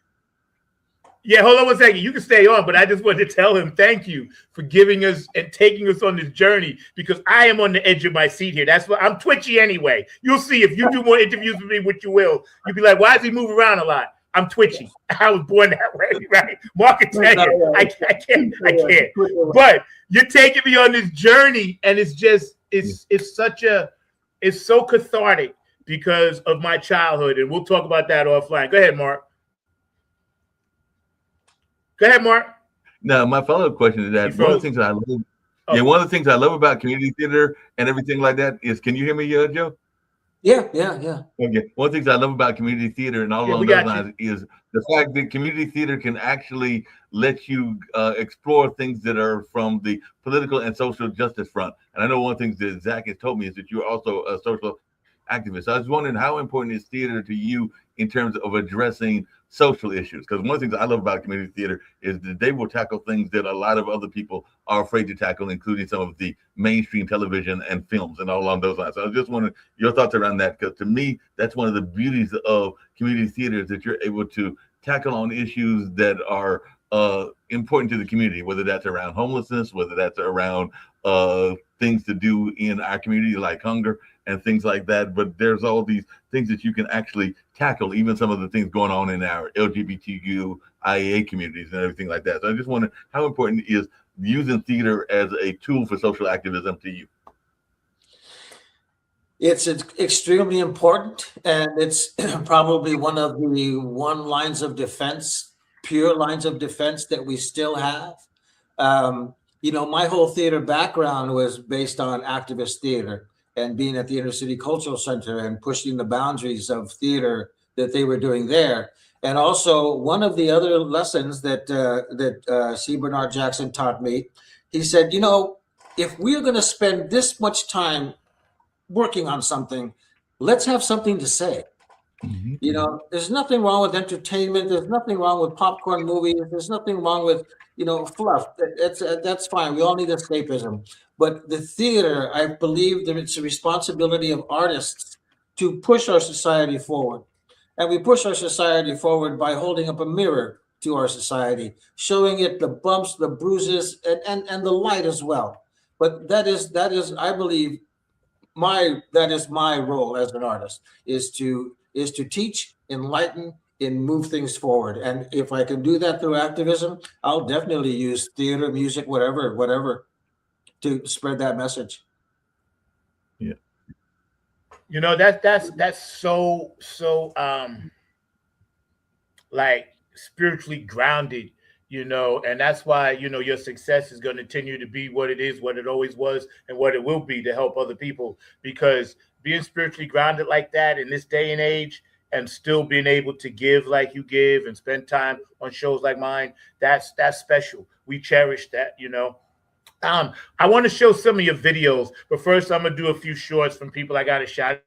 hold on one second. You can stay on, but I just wanted to tell him thank you for giving us and taking us on this journey because I am on the edge of my seat here. That's why I'm twitchy anyway. You'll see if you do more interviews with me, which you will. You'll be like, "Why does he move around a lot?" I'm twitchy. I was born that way, right? Mark can tell you. I can't. But you're taking me on this journey, and it's so cathartic because of my childhood, and we'll talk about that offline. Go ahead, Mark. Go ahead, Mark. Now, my follow-up question is that one of the things that I love, one of the things I love about community theater and everything like that is, can you hear me, Joe? Yeah. Okay. One of the things I love about community theater and all along those lines is the fact that community theater can actually let you explore things that are from the political and social justice front. And I know one of the things that Zach has told me is that you're also a social activist. I was wondering, how important is theater to you in terms of addressing social issues? Because one of the things I love about community theater is that they will tackle things that a lot of other people are afraid to tackle, including some of the mainstream television and films and all along those lines. So I was just wondering your thoughts around that, because to me, that's one of the beauties of community theater is that you're able to tackle on issues that are important to the community, whether that's around homelessness, whether that's around things to do in our community like hunger and things like that. But there's all these things that you can actually tackle, even some of the things going on in our LGBTQ, IAA communities and everything like that. So I just wonder, how important is using theater as a tool for social activism to you? It's extremely important, and it's probably one of the lines of defense, pure lines of defense that we still have. My whole theater background was based on activist theater and being at the Inner City Cultural Center and pushing the boundaries of theater that they were doing there. And also, one of the other lessons that C. Bernard Jackson taught me, he said, if we're going to spend this much time working on something, let's have something to say. You know, there's nothing wrong with entertainment. There's nothing wrong with popcorn movies. There's nothing wrong with, fluff. That's fine. We all need escapism. But the theater, I believe that it's a responsibility of artists to push our society forward. And we push our society forward by holding up a mirror to our society, showing it the bumps, the bruises, and the light as well. But that is, I believe, that is my role as an artist, is to teach, enlighten, and move things forward. And if I can do that through activism, I'll definitely use theater, music, whatever, to spread that message. Yeah. You know, that's so like spiritually grounded, and that's why, your success is going to continue to be what it is, what it always was, and what it will be, to help other people. Because being spiritually grounded like that in this day and age, and still being able to give like you give and spend time on shows like mine, that's special. We cherish that. I want to show some of your videos, but first I'm gonna do a few shorts from people I got to shout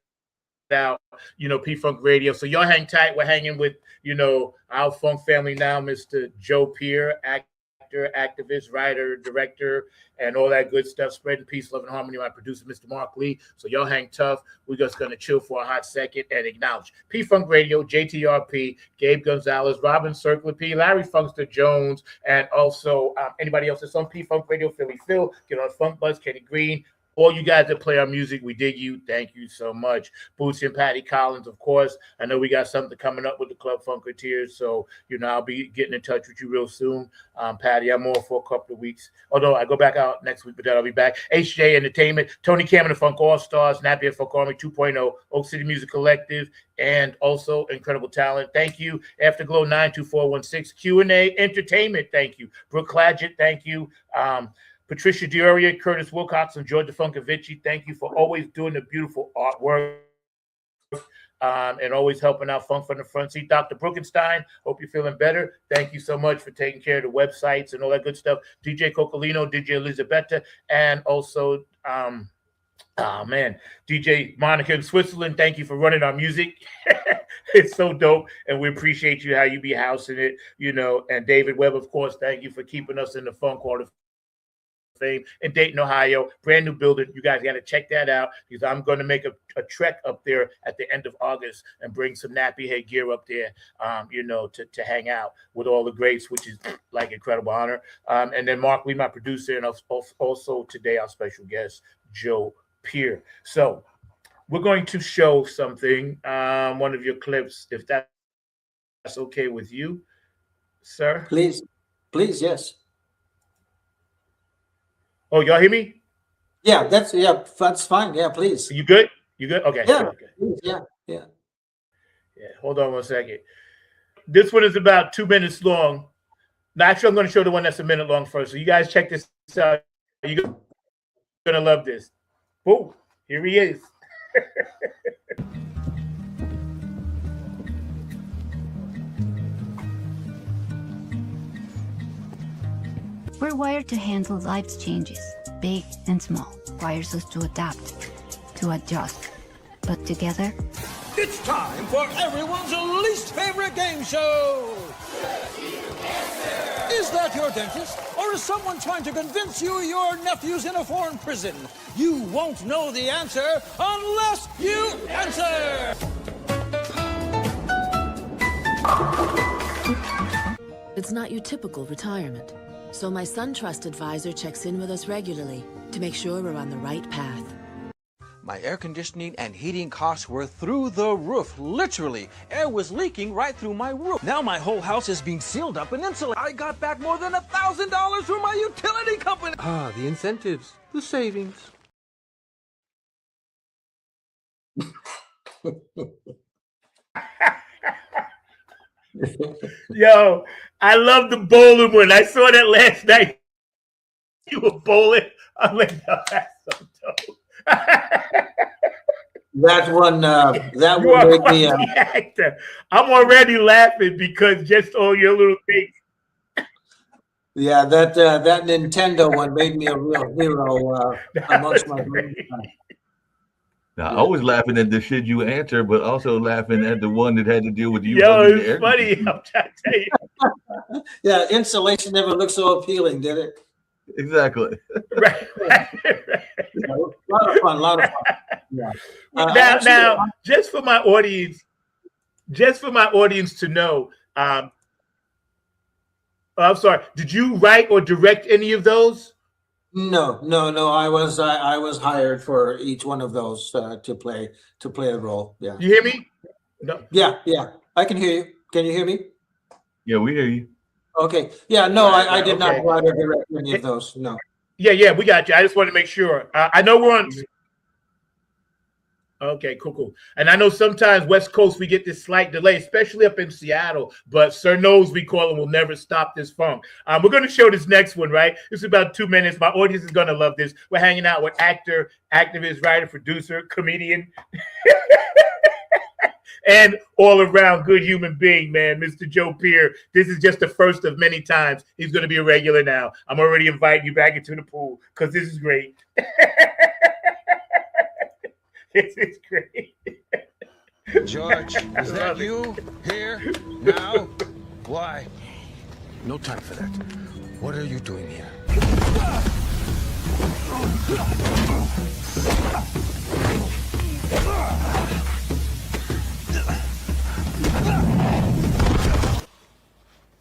out, P-Funk Radio. So y'all hang tight. We're hanging with, our funk family now, Mr. Joe Peer, actor, activist, writer, director, and all that good stuff. Spreading peace, love, and harmony. My producer, Mr. Mark Lee. So y'all hang tough. We're just going to chill for a hot second and acknowledge P-Funk Radio, JTRP, Gabe Gonzalez, Robin Circler P, Larry Funkster Jones, and also anybody else that's on P-Funk Radio, Philly Phil, get on Funk Buzz, Kenny Green. All you guys that play our music, we dig you. Thank you so much. Bootsy and Patty Collins, of course. I know we got something coming up with the Club Funketeers, so, I'll be getting in touch with you real soon. Patty, I'm on for a couple of weeks. Although I go back out next week, but then I'll be back. HJ Entertainment, Tony Cameron, the Funk All-Stars, Napier Funk Army 2.0, Oak City Music Collective, and also Incredible Talent. Thank you. Afterglow 92416, Q&A Entertainment. Thank you. Brooke Clagett, thank you. Patricia Dioria, Curtis Wilcox, and Georgia Funkovici, thank you for always doing the beautiful artwork and always helping out Funk from the front seat. Dr. Brookenstein, hope you're feeling better. Thank you so much for taking care of the websites and all that good stuff. DJ Cocolino, DJ Elizabetta, and also, DJ Monica in Switzerland, thank you for running our music. It's so dope, and we appreciate you, how you be housing it, and David Webb, of course, thank you for keeping us in the Funk Hall of Fame in Dayton, Ohio. Brand new building. You guys got to check that out, because I'm going to make a trek up there at the end of August and bring some nappy head gear up there, to hang out with all the greats, which is like incredible honor. And then Mark Lee, my producer, and also today our special guest, Joe Peer. So we're going to show something, one of your clips, if that's okay with you, sir. Please, yes. Oh, y'all hear me? Yeah, that's fine. Yeah, please. You good? You good? Okay. Yeah. Okay. Please, yeah. Yeah. Hold on one second. This one is about 2 minutes long. Now, actually, I'm going to show the one that's a minute long first. So you guys check this out. You're going to love this. Boom. Here he is. We're wired to handle life's changes, big and small. Requires us to adapt, to adjust. But together, it's time for everyone's least favorite game show. Is that your dentist? Or is someone trying to convince you your nephew's in a foreign prison? You won't know the answer unless you answer. It's not your typical retirement. So my SunTrust advisor checks in with us regularly to make sure we're on the right path. My air conditioning and heating costs were through the roof. Literally, air was leaking right through my roof. Now my whole house is being sealed up and insulated. I got back more than $1,000 from my utility company. Ah, the incentives, the savings. Yo, I love the bowling one. I saw that last night. You were bowling. I'm like, no, that's so dope. That one made me actor. I'm already laughing because just all your little things. Yeah, that Nintendo one made me a real hero amongst my great. friends. Now, I was laughing at the shit you answer, but also laughing at the one that had to deal with you Yo, running the it's air funny. conditioner. I'm trying to tell you. Yeah, insulation never looked so appealing, did it? Exactly. Right. Yeah, a lot of fun, a lot of fun. Yeah. Now, just for my audience to know, I'm sorry. Did you write or direct any of those? No. I was hired for each one of those to play a role. Yeah. You hear me? No. Yeah. I can hear you. Can you hear me? Yeah, we hear you. Okay. Yeah. No, Right, I did not okay. write or direct any of those. No. Yeah, we got you. I just want to make sure. I know we're on. Okay, cool. And I know sometimes West Coast we get this slight delay, especially up in Seattle. But Sir Knows we call him will never stop this funk. We're going to show this next one, right? This is about 2 minutes. My audience is going to love this. We're hanging out with actor, activist, writer, producer, comedian, and all around good human being, man, Mr. Joe Peer. This is just the first of many times. He's going to be a regular now. I'm already inviting you back into the pool because this is great. This is great. George, is that you here now? Why? No time for that. What are you doing here?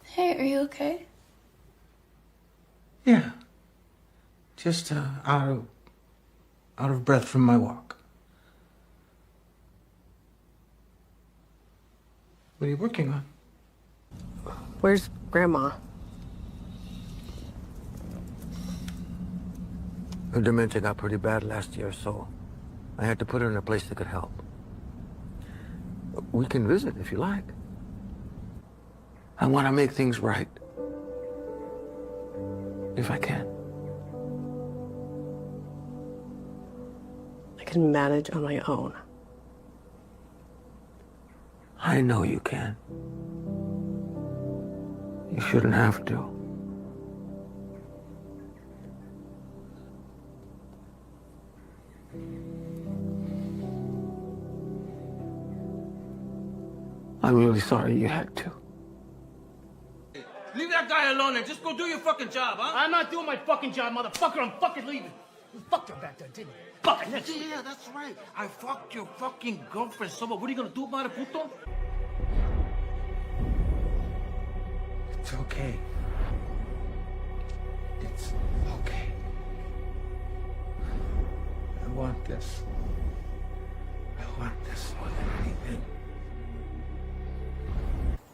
Hey, are you okay? Yeah. Just out of breath from my walk. What are you working on? Where's Grandma? Her dementia got pretty bad last year, so I had to put her in a place that could help. We can visit if you like. I want to make things right. If I can. I can manage on my own. I know you can. You shouldn't have to. I'm really sorry you had to. Leave that guy alone and just go do your fucking job, huh? I'm not doing my fucking job, motherfucker. I'm fucking leaving. You fucked her back there, didn't you? Fucking Yeah, that's right. I fucked your fucking girlfriend. So what are you gonna do about it, puto? It's okay. It's okay. I want this. I want this more than anything.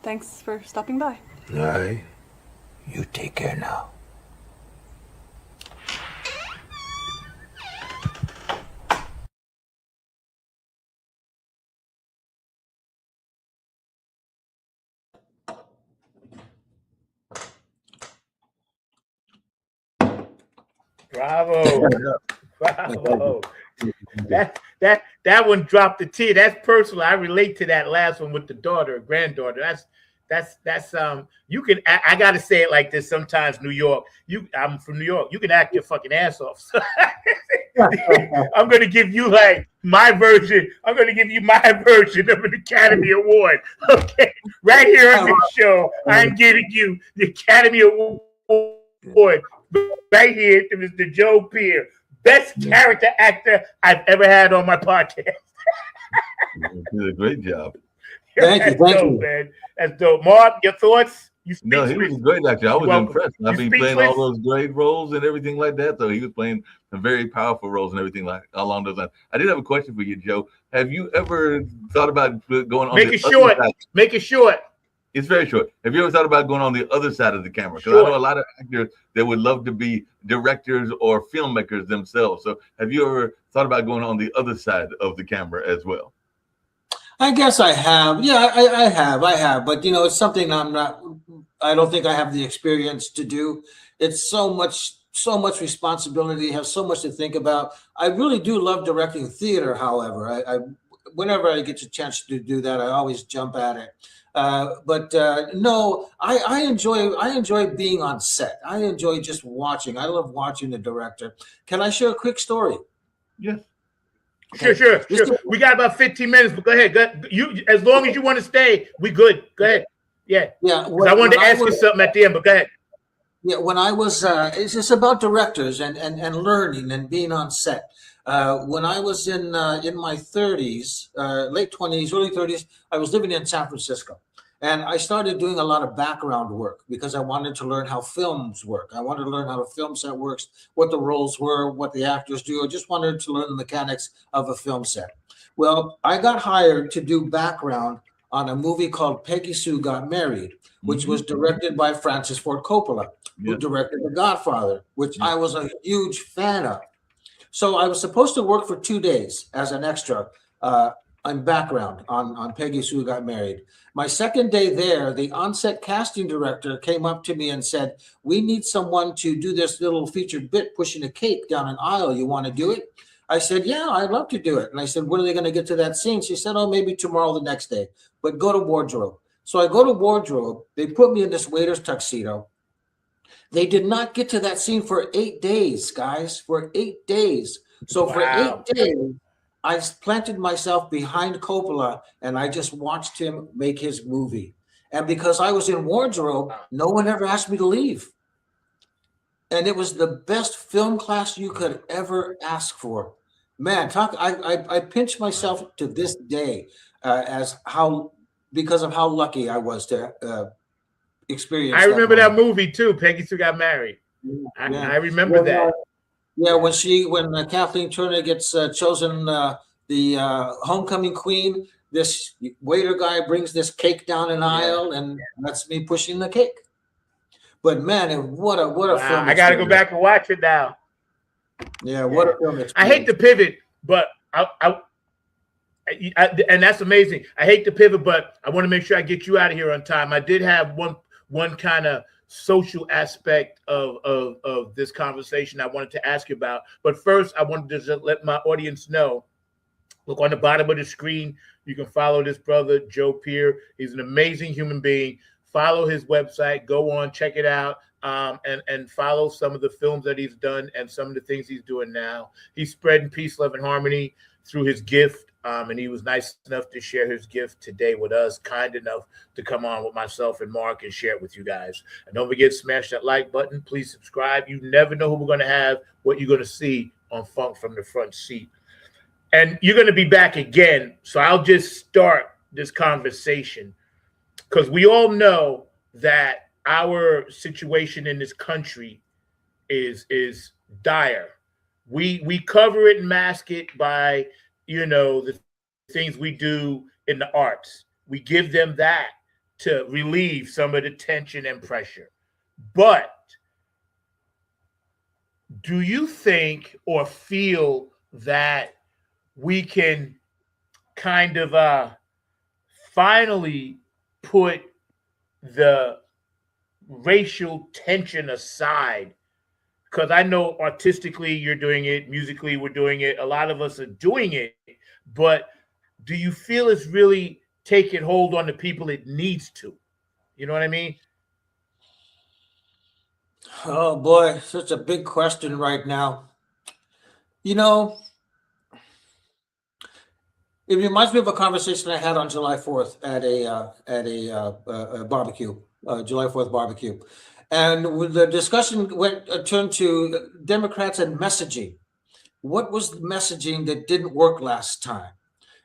Thanks for stopping by. Hey, you take care now. Bravo. That one dropped the T. That's personal. I relate to that last one with the daughter, granddaughter. That's you can I gotta say it like this sometimes. New York, I'm from New York. You can act your fucking ass off. I'm gonna give you like my version. I'm gonna give you my version of an Academy Award. Okay, right here on this show, I'm giving you the Academy Award right here to Mr. Joe Peer, best character actor I've ever had on my podcast. You did a great job. Thank you. Man. That's dope. Mark, your thoughts? No, he was a great actor. I was impressed. I've been playing speechless? all those great roles and everything like that. So he was playing some very powerful roles and everything like along those lines. I did have a question for you, Joe. Have you ever thought about going on Make the it other short. side? Make it short. It's very short. Have you ever thought about going on the other side of the camera? Because Sure. I know a lot of actors that would love to be directors or filmmakers themselves. So have you ever thought about going on the other side of the camera as well? I guess I have. Yeah, I have. But it's something I don't think I have the experience to do. It's so much responsibility, have so much to think about. I really do love directing theater, however. I whenever I get a chance to do that, I always jump at it. But no, I enjoy being on set. I enjoy just watching. I love watching the director. Can I share a quick story? Yes. Sure, sure, sure. We got about 15 minutes, but go ahead. You, as long as you want to stay, we good. Go ahead. Yeah. Yeah. I wanted to ask you something at the end, but go ahead. Yeah, when I was, it's just about directors and learning and being on set. When I was in my 30s, late 20s, early 30s, I was living in San Francisco. And I started doing a lot of background work because I wanted to learn how films work. I wanted to learn how a film set works, what the roles were, what the actors do. I just wanted to learn the mechanics of a film set. Well, I got hired to do background on a movie called Peggy Sue Got Married, which was directed by Francis Ford Coppola, who directed The Godfather, which I was a huge fan of. So I was supposed to work for 2 days as an extra on background on Peggy Sue Got Married. My second day there, the on-set casting director came up to me and said, "We need someone to do this little featured bit pushing a cake down an aisle. You want to do it?" I said, "Yeah, I'd love to do it." And I said, "When are they going to get to that scene?" She said, "Oh, maybe tomorrow, the next day, but go to wardrobe." So I go to wardrobe. They put me in this waiter's tuxedo. They did not get to that scene for 8 days, guys, for 8 days. So for 8 days, I planted myself behind Coppola and I just watched him make his movie. And because I was in wardrobe, no one ever asked me to leave. And it was the best film class you could ever ask for. Man, I pinch myself to this day because of how lucky I was to experience. I remember that movie too. Peggy Sue Got Married. I remember that. Yeah, when Kathleen Turner gets chosen the homecoming queen, this waiter guy brings this cake down an aisle, and that's me pushing the cake. But man, what a film! I got to go back and watch it now. Yeah, what a film! I hate to pivot, but and that's amazing. I hate to pivot, but I want to make sure I get you out of here on time. I did have one kind of social aspect of this conversation I wanted to ask you about. But first, I wanted to just let my audience know, look on the bottom of the screen, you can follow this brother, Joe Peer. He's an amazing human being. Follow his website, go on, check it out, and follow some of the films that he's done and some of the things he's doing now. He's spreading peace, love, and harmony through his gift. And he was nice enough to share his gift today with us, kind enough to come on with myself and Mark and share it with you guys. And don't forget, smash that like button. Please subscribe. You never know who we're going to have, what you're going to see on Funk from the Front Seat. And you're going to be back again. So I'll just start this conversation because we all know that our situation in this country is dire. We cover it and mask it by the things we do in the arts. We give them that to relieve some of the tension and pressure. But do you think or feel that we can kind of finally put the racial tension aside? Because I know artistically you're doing it, musically we're doing it, a lot of us are doing it, but do you feel it's really taking hold on the people it needs to? You know what I mean? Oh boy, such a big question right now. It reminds me of a conversation I had on July 4th at a barbecue, July 4th barbecue. And the discussion turned to Democrats and messaging. What was the messaging that didn't work last time?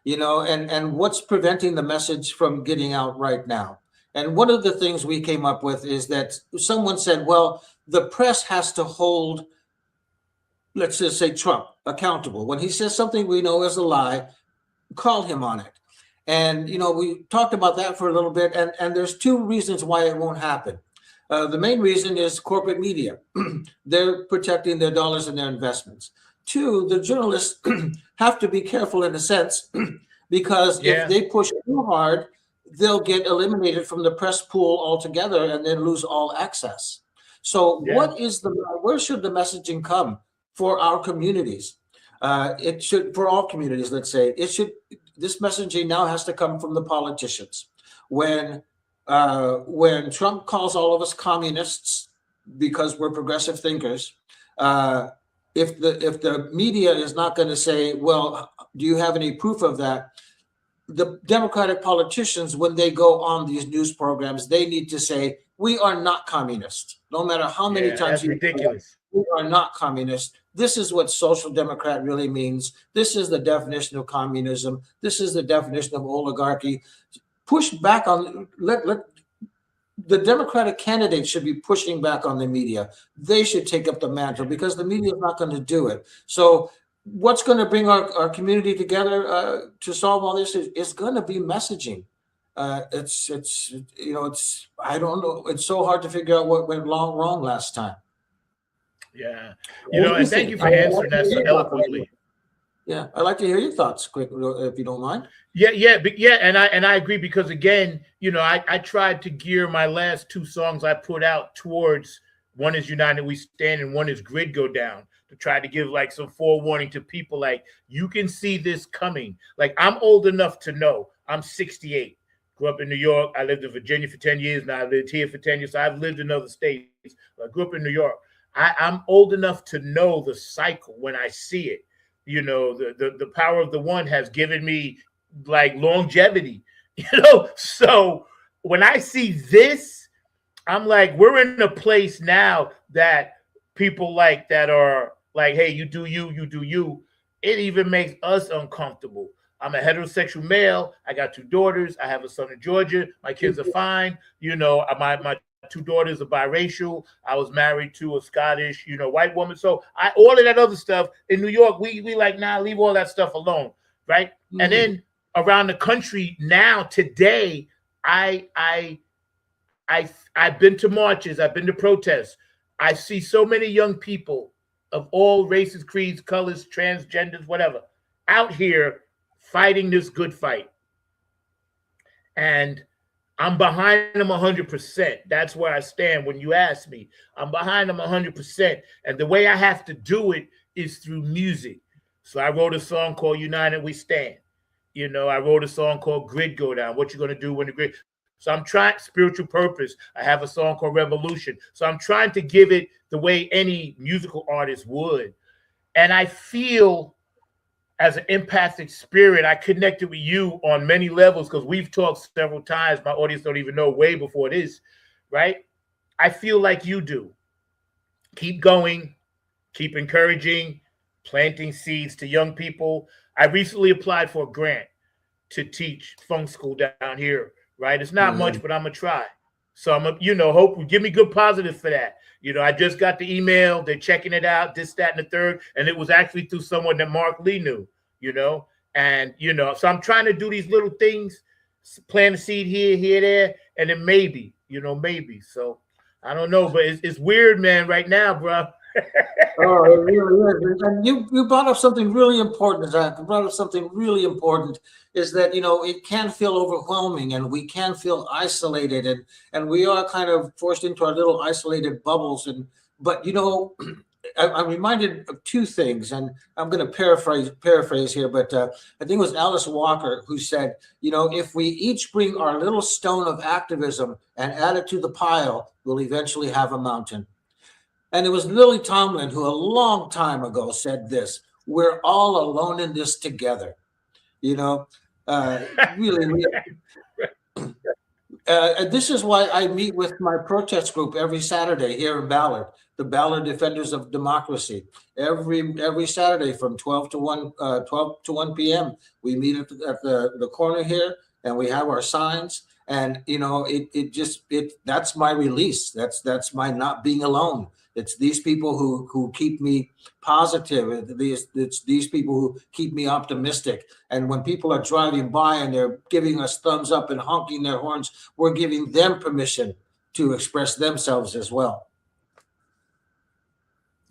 And what's preventing the message from getting out right now? And one of the things we came up with is that someone said, well, the press has to hold, let's just say Trump, accountable. When he says something we know is a lie, call him on it. And, we talked about that for a little bit. And there's two reasons why it won't happen. The main reason is corporate media. They're protecting their dollars and their investments. Two, the journalists have to be careful in a sense, because if they push too hard, they'll get eliminated from the press pool altogether and then lose all access. So where should the messaging come for our communities? It should, for all communities, let's say, this messaging now has to come from the politicians. when Trump calls all of us communists because we're progressive thinkers, if the media is not going to say, well, do you have any proof of that? The Democratic politicians, when they go on these news programs, they need to say, we are not communist. No matter how many times that's ridiculous. we are not communist. This is what social democrat really means. This is the definition of communism. This is the definition of oligarchy. Push back on, let the Democratic candidates should be pushing back on the media. They should take up the mantle because the media is not going to do it. So what's going to bring our community together to solve all this is going to be messaging. It's I don't know. It's so hard to figure out what went wrong last time. Yeah. And thank you for answering that so eloquently. Yeah, I'd like to hear your thoughts quick, if you don't mind. And I agree because again, I tried to gear my last two songs I put out towards, one is United We Stand and one is Grid Go Down, to try to give like some forewarning to people, like, you can see this coming. Like, I'm old enough to know. I'm 68. Grew up in New York. I lived in Virginia for 10 years. Now I lived here for 10 years. So I've lived in other states. I grew up in New York. I'm old enough to know the cycle when I see it. The power of the one has given me like longevity, So when I see this, I'm like, we're in a place now that people like that are like, hey, you do you, you do you. It even makes us uncomfortable. I'm a heterosexual male. I got 2 daughters. I have a son in Georgia. My kids are fine. My 2 daughters are biracial. I was married to a Scottish, white woman. So all of that other stuff in New York, we like, nah, leave all that stuff alone, right? Mm-hmm. And then around the country now, today, I've been to marches. I've been to protests. I see so many young people of all races, creeds, colors, transgenders, whatever, out here fighting this good fight. And I'm behind them 100%. That's where I stand when you ask me. I'm behind them 100%. And the way I have to do it is through music. So I wrote a song called United We Stand. I wrote a song called Grid Go Down. What you going to do when the grid... So I'm trying spiritual purpose. I have a song called Revolution. So I'm trying to give it the way any musical artist would. And I feel as an empathic spirit, I connected with you on many levels because we've talked several times. My audience don't even know way before this, right? I feel like you do. Keep going, keep encouraging, planting seeds to young people. I recently applied for a grant to teach funk school down here, right? It's not much, but I'm going to try. So I'm hope give me good positive for that. I just got the email. They're checking it out, this, that, and the third. And it was actually through someone that Mark Lee knew, and, so I'm trying to do these little things, plant a seed here, there, and then maybe. So I don't know, but it's weird, man, right now, bro. Oh, it really is. And you brought up something really important, Zach. You brought up something really important is that, it can feel overwhelming and we can feel isolated and we are kind of forced into our little isolated bubbles. But I'm reminded of 2 things, and I'm going to paraphrase here, but I think it was Alice Walker who said, if we each bring our little stone of activism and add it to the pile, we'll eventually have a mountain. And it was Lily Tomlin who a long time ago said this: we're all alone in this together. Really. This is why I meet with my protest group every Saturday here in Ballard, the Ballard Defenders of Democracy. Every Saturday from 12 to 1 p.m. we meet at the corner here, and we have our signs. And that's my release. That's my not being alone. It's these people who keep me positive. It's these people who keep me optimistic. And when people are driving by and they're giving us thumbs up and honking their horns, we're giving them permission to express themselves as well.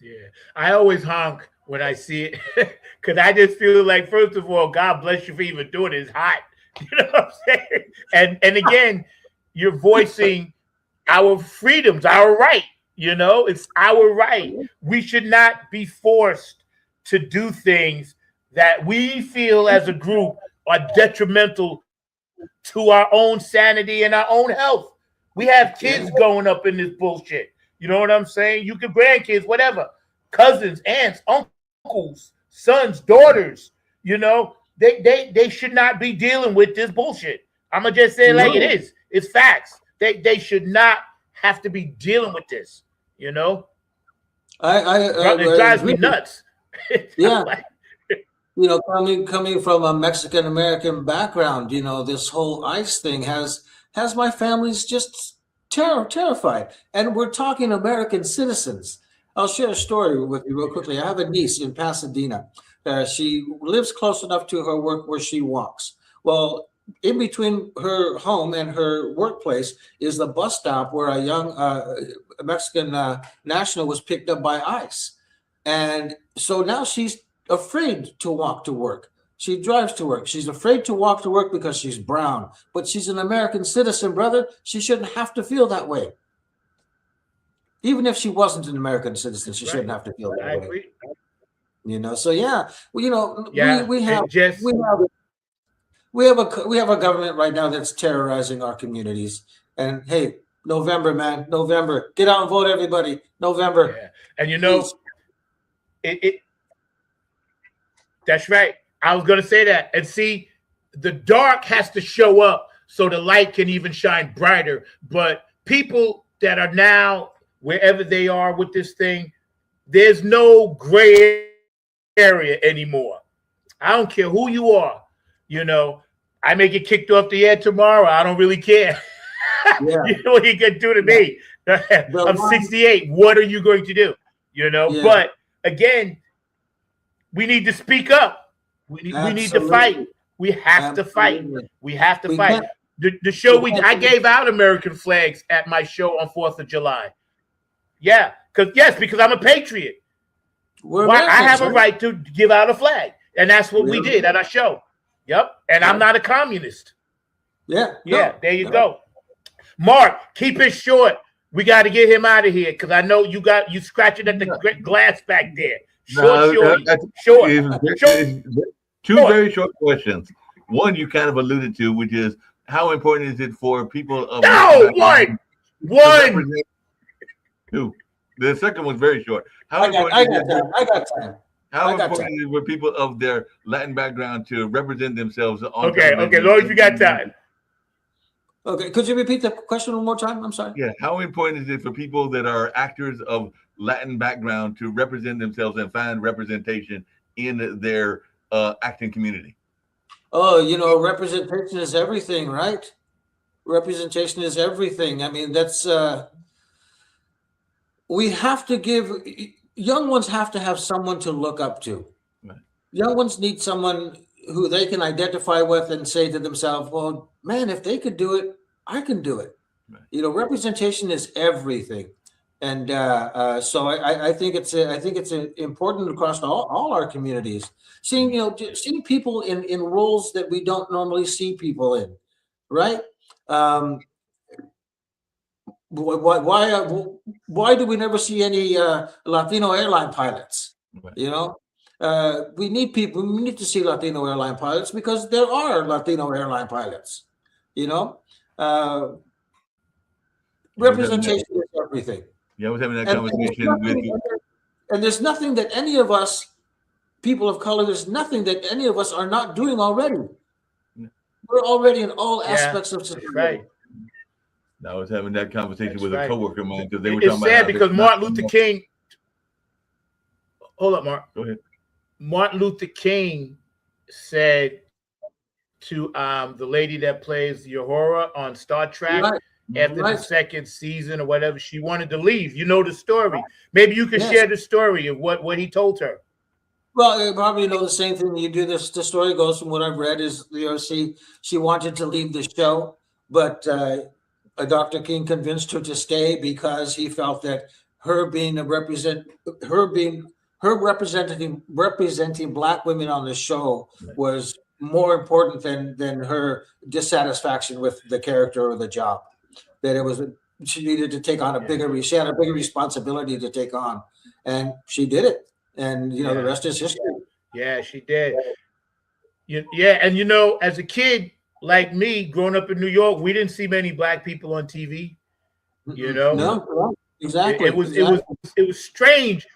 Yeah, I always honk when I see it because I just feel like, first of all, God bless you for even doing it. It's hot. You know what I'm saying? And again, you're voicing our freedoms, our right. It's our right. We should not be forced to do things that we feel as a group are detrimental to our own sanity and our own health. We have kids growing up in this bullshit. You know what I'm saying? You can grandkids, whatever, cousins, aunts, uncles, sons, daughters. You know, they should not be dealing with this bullshit. I'm gonna just say it like it is. It's facts. They should not have to be dealing with this. You know, it drives me nuts. Yeah. You know, coming from a Mexican American background, you know, this whole ICE thing has my family's just terrified. And we're talking American citizens. I'll share a story with you real quickly. I have a niece in Pasadena. She lives close enough to her work where she walks. Well, in between her home and her workplace is the bus stop where a young Mexican national was picked up by ICE. And so now she's afraid to walk to work. She drives to work. She's afraid to walk to work because she's brown, but she's an American citizen, brother. She shouldn't have to feel that way. Even if she wasn't an American citizen, she shouldn't have to feel that way. Agree. You know, so yeah, well, you know, Yeah, we have a government right now that's terrorizing our communities. And hey, November, man, November, get out and vote, everybody. November. Yeah. And you know, that's right. I was going to say that. And see, the dark has to show up so the light can even shine brighter. But people that are now, wherever they are with this thing, there's no gray area anymore. I don't care who you are. You know, I may get kicked off the air tomorrow. I don't really care. Yeah. You know what he can do to me? I'm 68. What are you going to do? You know, but again, we need to speak up. We need to fight. We have to fight. We have to fight. The show I gave out American flags at my show on 4th of July. Yeah, because I'm a patriot. I have a right to give out a flag, and that's what we did at our show. Yep, and I'm not a communist. Yeah, there you go. Mark, keep it short. We got to get him out of here because I know you scratching at the glass back there. Short. Two very short questions. One you kind of alluded to, which is how important is it for people of one. Two. The second one's very short. I got time. How important is it for people of their Latin background to represent themselves on Okay, as long as you got time. Okay, could you repeat the question one more time? I'm sorry. Yeah, how important is it for people that are actors of Latin background to represent themselves and find representation in their acting community? Oh, you know, representation is everything, right? Representation is everything. I mean, that's we have to give young ones have to have someone to look up to. Right. Young ones need someone who they can identify with and say to themselves, well, man, if they could do it, I can do it. Right. You know, representation is everything. And so I think it's important across all our communities. Seeing people in roles that we don't normally see people in, right? Why do we never see any Latino airline pilots? Right. You know, we need people. We need to see Latino airline pilots because there are Latino airline pilots. You know, representation is everything. Yeah, I was having that conversation with you. And there's nothing that any of us, people of color, there's nothing that any of us are not doing already. We're already in all aspects of society. Right. I was having that conversation with a coworker of mine because they were talking about. It's sad because Martin Luther King. Hold up, Mark. Go ahead. Martin Luther King said to the lady that plays Uhura on Star Trek. Right. After the second season or whatever, she wanted to leave. You know the story. Maybe you can share the story of what he told her. Well, you probably know the same thing you do. The story goes from what I've read is, you know, she wanted to leave the show, but Dr. King convinced her to stay because he felt that her representing Black women on the show was more important than her dissatisfaction with the character or the job. That she needed to take on she had a bigger responsibility to take on, and she did it. And you know, the rest is history. Yeah, she did. Yeah, and you know, as a kid, like me, growing up in New York, we didn't see many black people on TV. You know, No, it, exactly, it was it was exactly. it was strange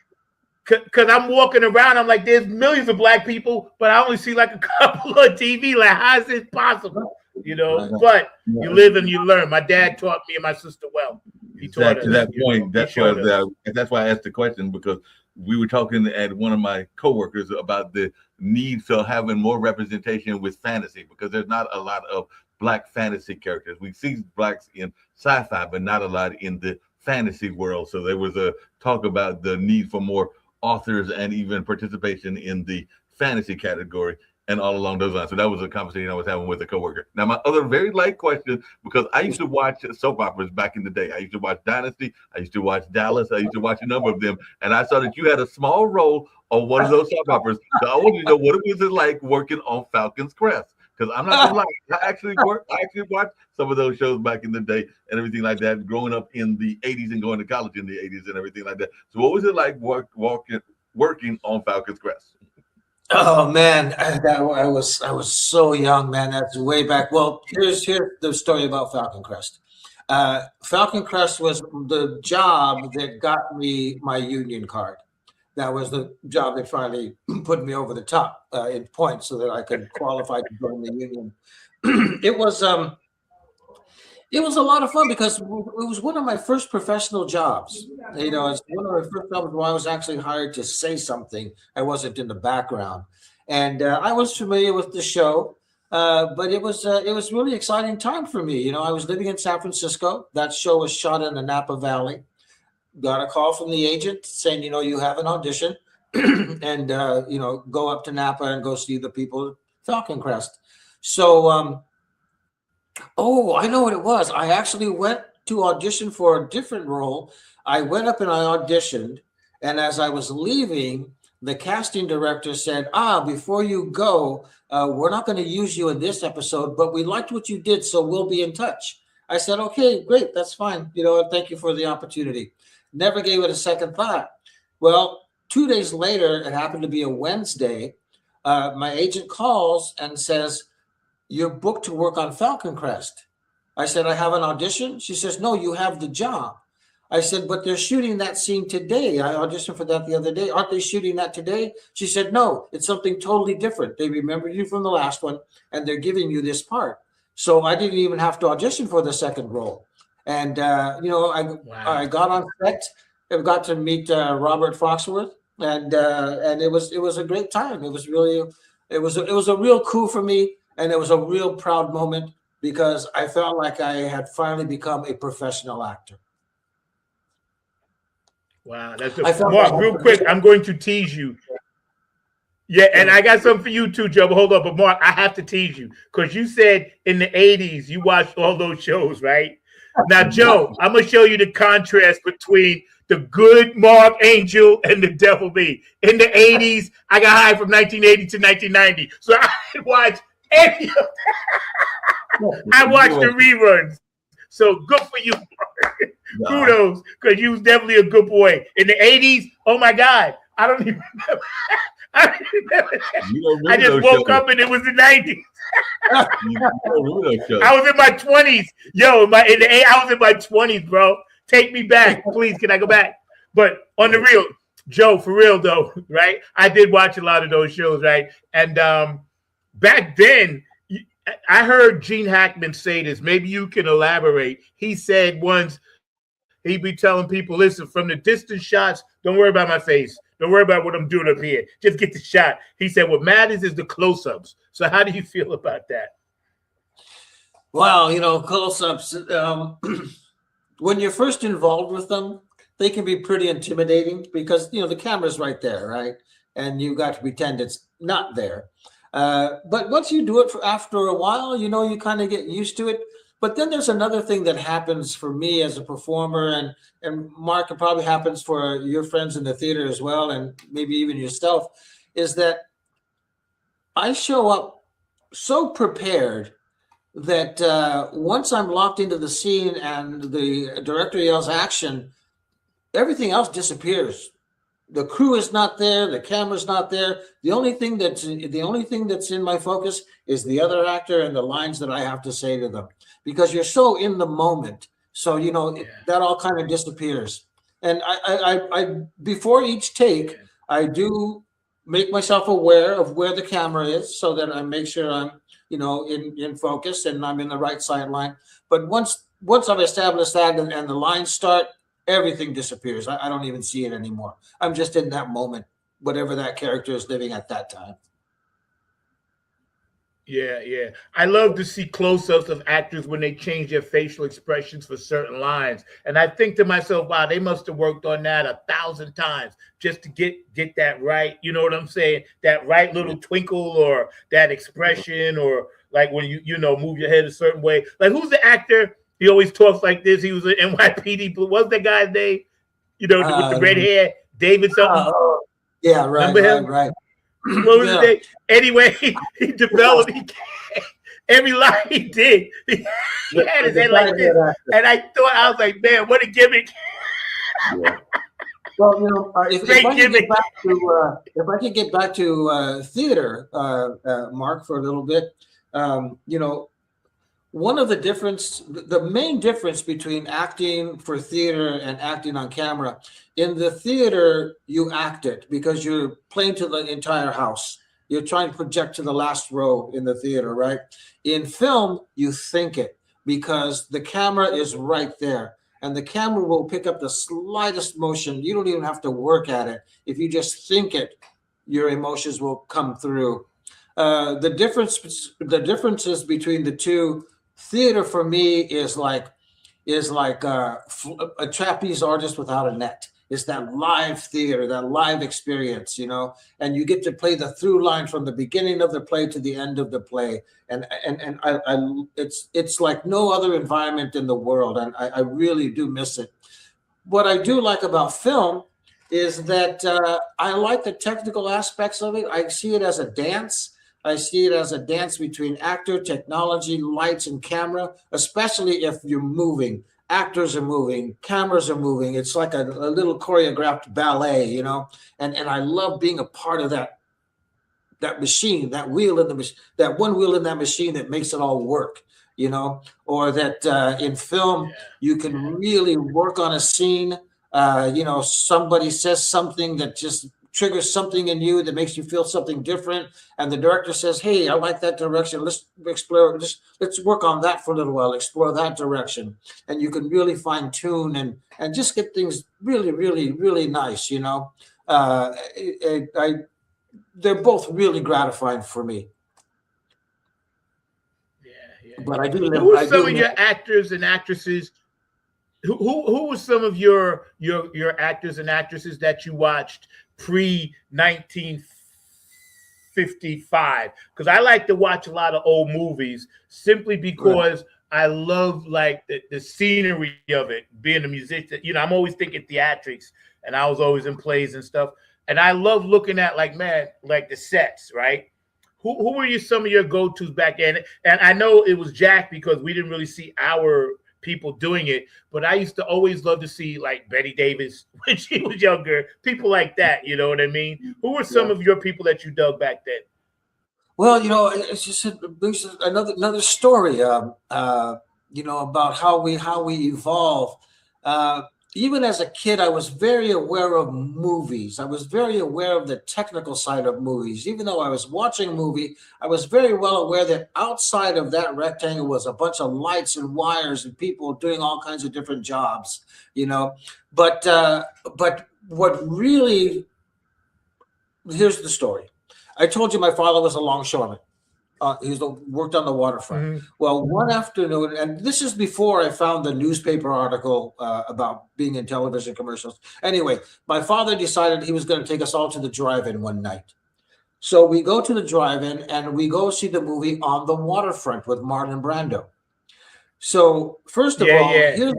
because I'm walking around. I'm like, there's millions of black people, but I only see like a couple on TV. Like, how is this possible? You know, Right. but you live and you learn. My dad taught me and my sister well. He taught Exactly us. that You know, point. he That's showed why us. that's why I asked the question, because we were talking at one of my coworkers about the need for having more representation with fantasy, because there's not a lot of black fantasy characters. We see blacks in sci-fi, but not a lot in the fantasy world. So there was a talk about the need for more authors and even participation in the fantasy category and all along those lines. So that was a conversation I was having with a coworker. Now, my other very light question, because I used to watch soap operas back in the day. I used to watch Dynasty. I used to watch Dallas. I used to watch a number of them. And I saw that you had a small role on one of those soap operas. So I wanted to know, what was it like working on Falcon's Crest? Because I'm not gonna lie, I actually watched some of those shows back in the day and everything like that, growing up in the 80s and going to college in the 80s and everything like that. So what was it like working on Falcon's Crest? Oh man, I was so young, man. That's way back. Well, here's the story about Falcon Crest. Falcon Crest was the job that got me my union card. That was the job that finally put me over the top in points so that I could qualify to join the union. It was it was a lot of fun because it was one of my first professional jobs. You know, it's one of my first jobs where I was actually hired to say something. I wasn't in the background, and I was familiar with the show. But it was really exciting time for me. You know, I was living in San Francisco. That show was shot in the Napa Valley. Got a call from the agent saying, you know, you have an audition, and you know, go up to Napa and go see the people at Falcon Crest. So oh, I know what it was. I actually went to audition for a different role. I went up and I auditioned, and as I was leaving, the casting director said, "Ah, before you go, we're not going to use you in this episode, but we liked what you did, so we'll be in touch." I said, "Okay, great, that's fine. You know, thank you for the opportunity." Never gave it a second thought. Well, 2 days later, it happened to be a Wednesday. My agent calls and says, "You're booked to work on Falcon Crest." I said, "I have an audition." She says, "No, you have the job." I said, "But they're shooting that scene today. I auditioned for that the other day. Aren't they shooting that today?" She said, "No, it's something totally different. They remembered you from the last one and they're giving you this part." So I didn't even have to audition for the second role. And, you know, I got on set. I got to meet Robert Foxworth, and it was a great time. It was really, it was a real coup for me. And it was a real proud moment because I felt like I had finally become a professional actor. Wow, that's I felt Mark. Real quick, I'm going to tease you. Yeah, and I got something for you too, Joe. But hold up, but Mark, I have to tease you because you said in the '80s you watched all those shows, right? Now, Joe, I'm gonna show you the contrast between the good Mark Angel and the devil me. In the '80s, I got hired from 1980 to 1990, so I didn't watch any of that. I watched the reruns. So good for you, Mark. Kudos, because you was definitely a good boy. In the '80s, oh my God, I don't even remember. I don't remember that. I just woke up and it was the '90s. I was in my 20s. Yo, I was in my 20s, bro. Take me back. Please, can I go back? But on the real, Joe, for real though, right? I did watch a lot of those shows, right? And back then, I heard Gene Hackman say this. Maybe you can elaborate. He said once he'd be telling people, listen, from the distance shots, don't worry about my face. Don't worry about what I'm doing up here. Just get the shot. He said what matters is the close-ups. So how do you feel about that? Well, you know, close-ups, when you're first involved with them, they can be pretty intimidating because, you know, the camera's right there, right? And you got to pretend it's not there. But once you do it after a while, you know, you kind of get used to it. But then there's another thing that happens for me as a performer, and Mark, it probably happens for your friends in the theater as well, and maybe even yourself, is that I show up so prepared that once I'm locked into the scene and the director yells action, everything else disappears. the crew is not there, the camera's not there. The only thing that's in my focus is the other actor and the lines that I have to say to them, because you're so in the moment. So that all kind of disappears. And I before each take, I do make myself aware of where the camera is, so that I make sure I'm in focus and I'm in the right sideline. But once I've established that and the lines start, everything disappears. I don't even see it anymore. I'm just in that moment, whatever that character is living at that time. Yeah. I love to see close-ups of actors when they change their facial expressions for certain lines. And I think to myself, wow, they must have worked on that 1,000 times just to get that right. You know what I'm saying? That right little twinkle or that expression, or like when you move your head a certain way. Like, who's the actor? He always talks like this. He was an NYPD. What's that guy's name? With the red hair, David something. Yeah, right. Remember him? Right. What was his name? Anyway, he developed every line he did. He had his head like this, and I was like, man, what a gimmick! Yeah. Well, if I could get back to theater, Mark, for a little bit, one of the main difference between acting for theater and acting on camera, in the theater, you act it because you're playing to the entire house. You're trying to project to the last row in the theater, right? In film, you think it because the camera is right there, and the camera will pick up the slightest motion. You don't even have to work at it. If you just think it, your emotions will come through. The differences between the two, theater for me is like a trapeze artist without a net. It's that live theater, that live experience, and you get to play the through line from the beginning of the play to the end of the play. And it's like no other environment in the world. And I really do miss it. What I do like about film is that I like the technical aspects of it. I see it as a dance. I see it as a dance between actor, technology, lights, and camera, especially if you're moving. Actors are moving, cameras are moving. It's like a little choreographed ballet, and I love being a part of that machine, that wheel in the machine, that one wheel in that machine that makes it all work, or that in film, you can really work on a scene. Somebody says something that just triggers something in you that makes you feel something different, and the director says, hey, I like that direction, let's explore, let's work on that for a little while, explore that direction, and you can really fine-tune and just get things really, really, really nice. They're both really gratifying for me. But I do who are some of your actors and actresses? Who were some of your actors and actresses that you watched pre-1955? Because I like to watch a lot of old movies simply because I love like the scenery of it. Being a musician, I'm always thinking theatrics, and I was always in plays and stuff. And I love looking at like the sets, right? Who were some of your go-tos back then? And I know it was Jack because we didn't really see our people doing it, but I used to always love to see like Betty Davis when she was younger, people like that, you know what I mean? Who were some of your people that you dug back then? Well, it's just another story, about how we evolve. Even as a kid, I was very aware of movies. I was very aware of the technical side of movies. Even though I was watching a movie, I was very well aware that outside of that rectangle was a bunch of lights and wires and people doing all kinds of different jobs, But what really, here's the story. I told you my father was a longshoreman. He worked on the waterfront. Mm-hmm. Well, one afternoon, and this is before I found the newspaper article about being in television commercials. Anyway, my father decided he was going to take us all to the drive-in one night. So we go to the drive-in and we go see the movie On the Waterfront with Marlon Brando. So first of all, here's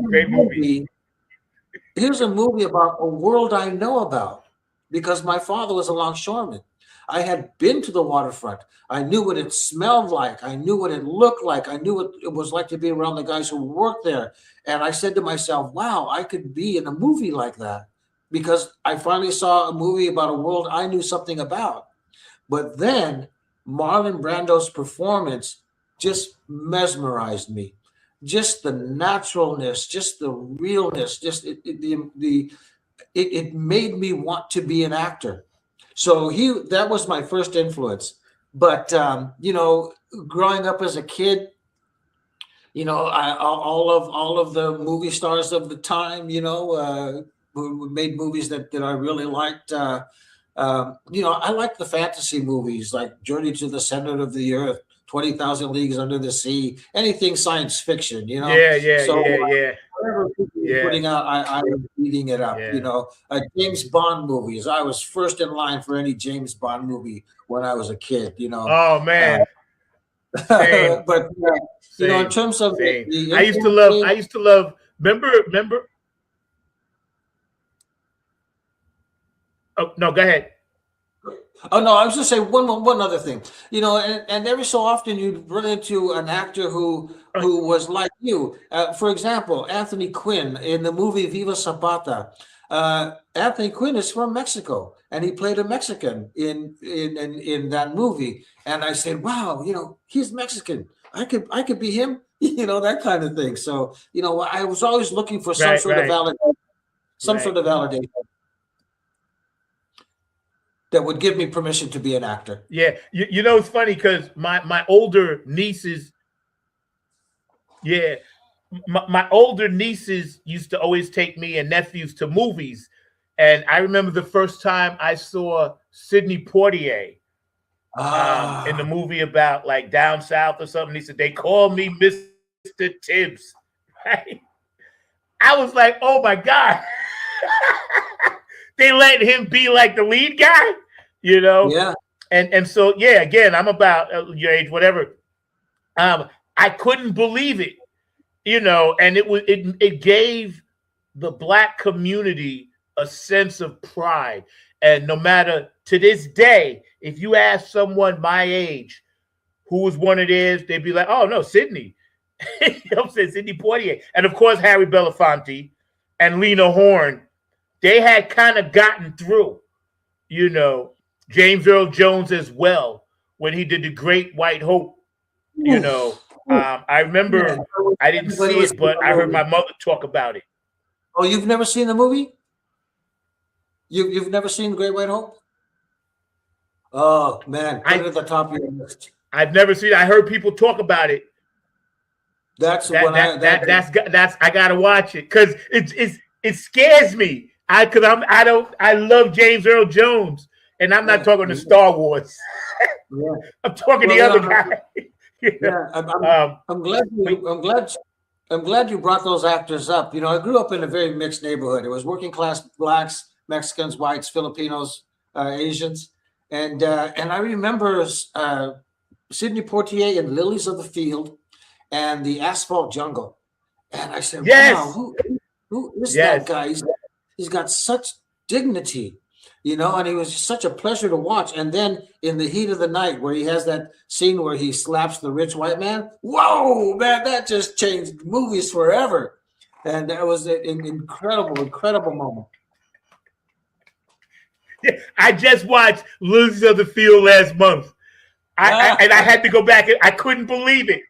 a movie about a world I know about because my father was a longshoreman. I had been to the waterfront. I knew what it smelled like. I knew what it looked like. I knew what it was like to be around the guys who worked there. And I said to myself, wow, I could be in a movie like that. because I finally saw a movie about a world I knew something about. But then Marlon Brando's performance just mesmerized me. Just the naturalness, just the realness, just it made me want to be an actor. So that was my first influence. But growing up as a kid, all of the movie stars of the time, who made movies that I really liked. I like the fantasy movies like Journey to the Center of the Earth, 20,000 Leagues Under the Sea, anything science fiction, So whatever people were putting out, I was eating it up, James Bond movies. I was first in line for any James Bond movie when I was a kid, Oh, man. Same. But in terms of I used to love. Remember. Oh no, go ahead. Oh no, I was just saying one other thing. And every so often you'd run into an actor who was like you. For example, Anthony Quinn in the movie Viva Zapata. Anthony Quinn is from Mexico, and he played a Mexican in that movie. And I said, wow, he's Mexican. I could be him, that kind of thing. So, I was always looking for some sort of validation, sort of validation that would give me permission to be an actor. Yeah, it's funny because my older nieces, my older nieces used to always take me and nephews to movies, and I remember the first time I saw Sidney Poitier in the movie about like down south or something. He said they call me Mr. Tibbs, right? I was like, oh my God. They let him be like the lead guy, Yeah. And so, again, I'm about your age, whatever. I couldn't believe it, and it gave the Black community a sense of pride. And no matter to this day, if you ask someone my age who was one of theirs, they'd be like, oh no, Sidney. I'm saying Sidney Poitier. And of course, Harry Belafonte and Lena Horne. They had kind of gotten through, James Earl Jones as well, when he did The Great White Hope, I remember I didn't see it, but I heard my mother talk about it. Oh, you've never seen the movie? You've never seen The Great White Hope? Oh man, put it at the top of your list. I've never seen it. I heard people talk about it. I gotta watch it because it scares me. I love James Earl Jones, and I'm not talking to Star Wars. I'm talking the other guy. I'm glad you brought those actors up. I grew up in a very mixed neighborhood. It was working class Blacks, Mexicans, whites, Filipinos, Asians, and I remember Sidney Poitier in Lilies of the Field and The Asphalt Jungle, and I said, wow, who is that guy? He's got such dignity, and he was just such a pleasure to watch. And then in The Heat of the Night, where he has that scene where he slaps the rich white man, whoa, man, that just changed movies forever. And that was an incredible moment. Yeah, I just watched Lilies of the Field last month. I had to go back. I couldn't believe it.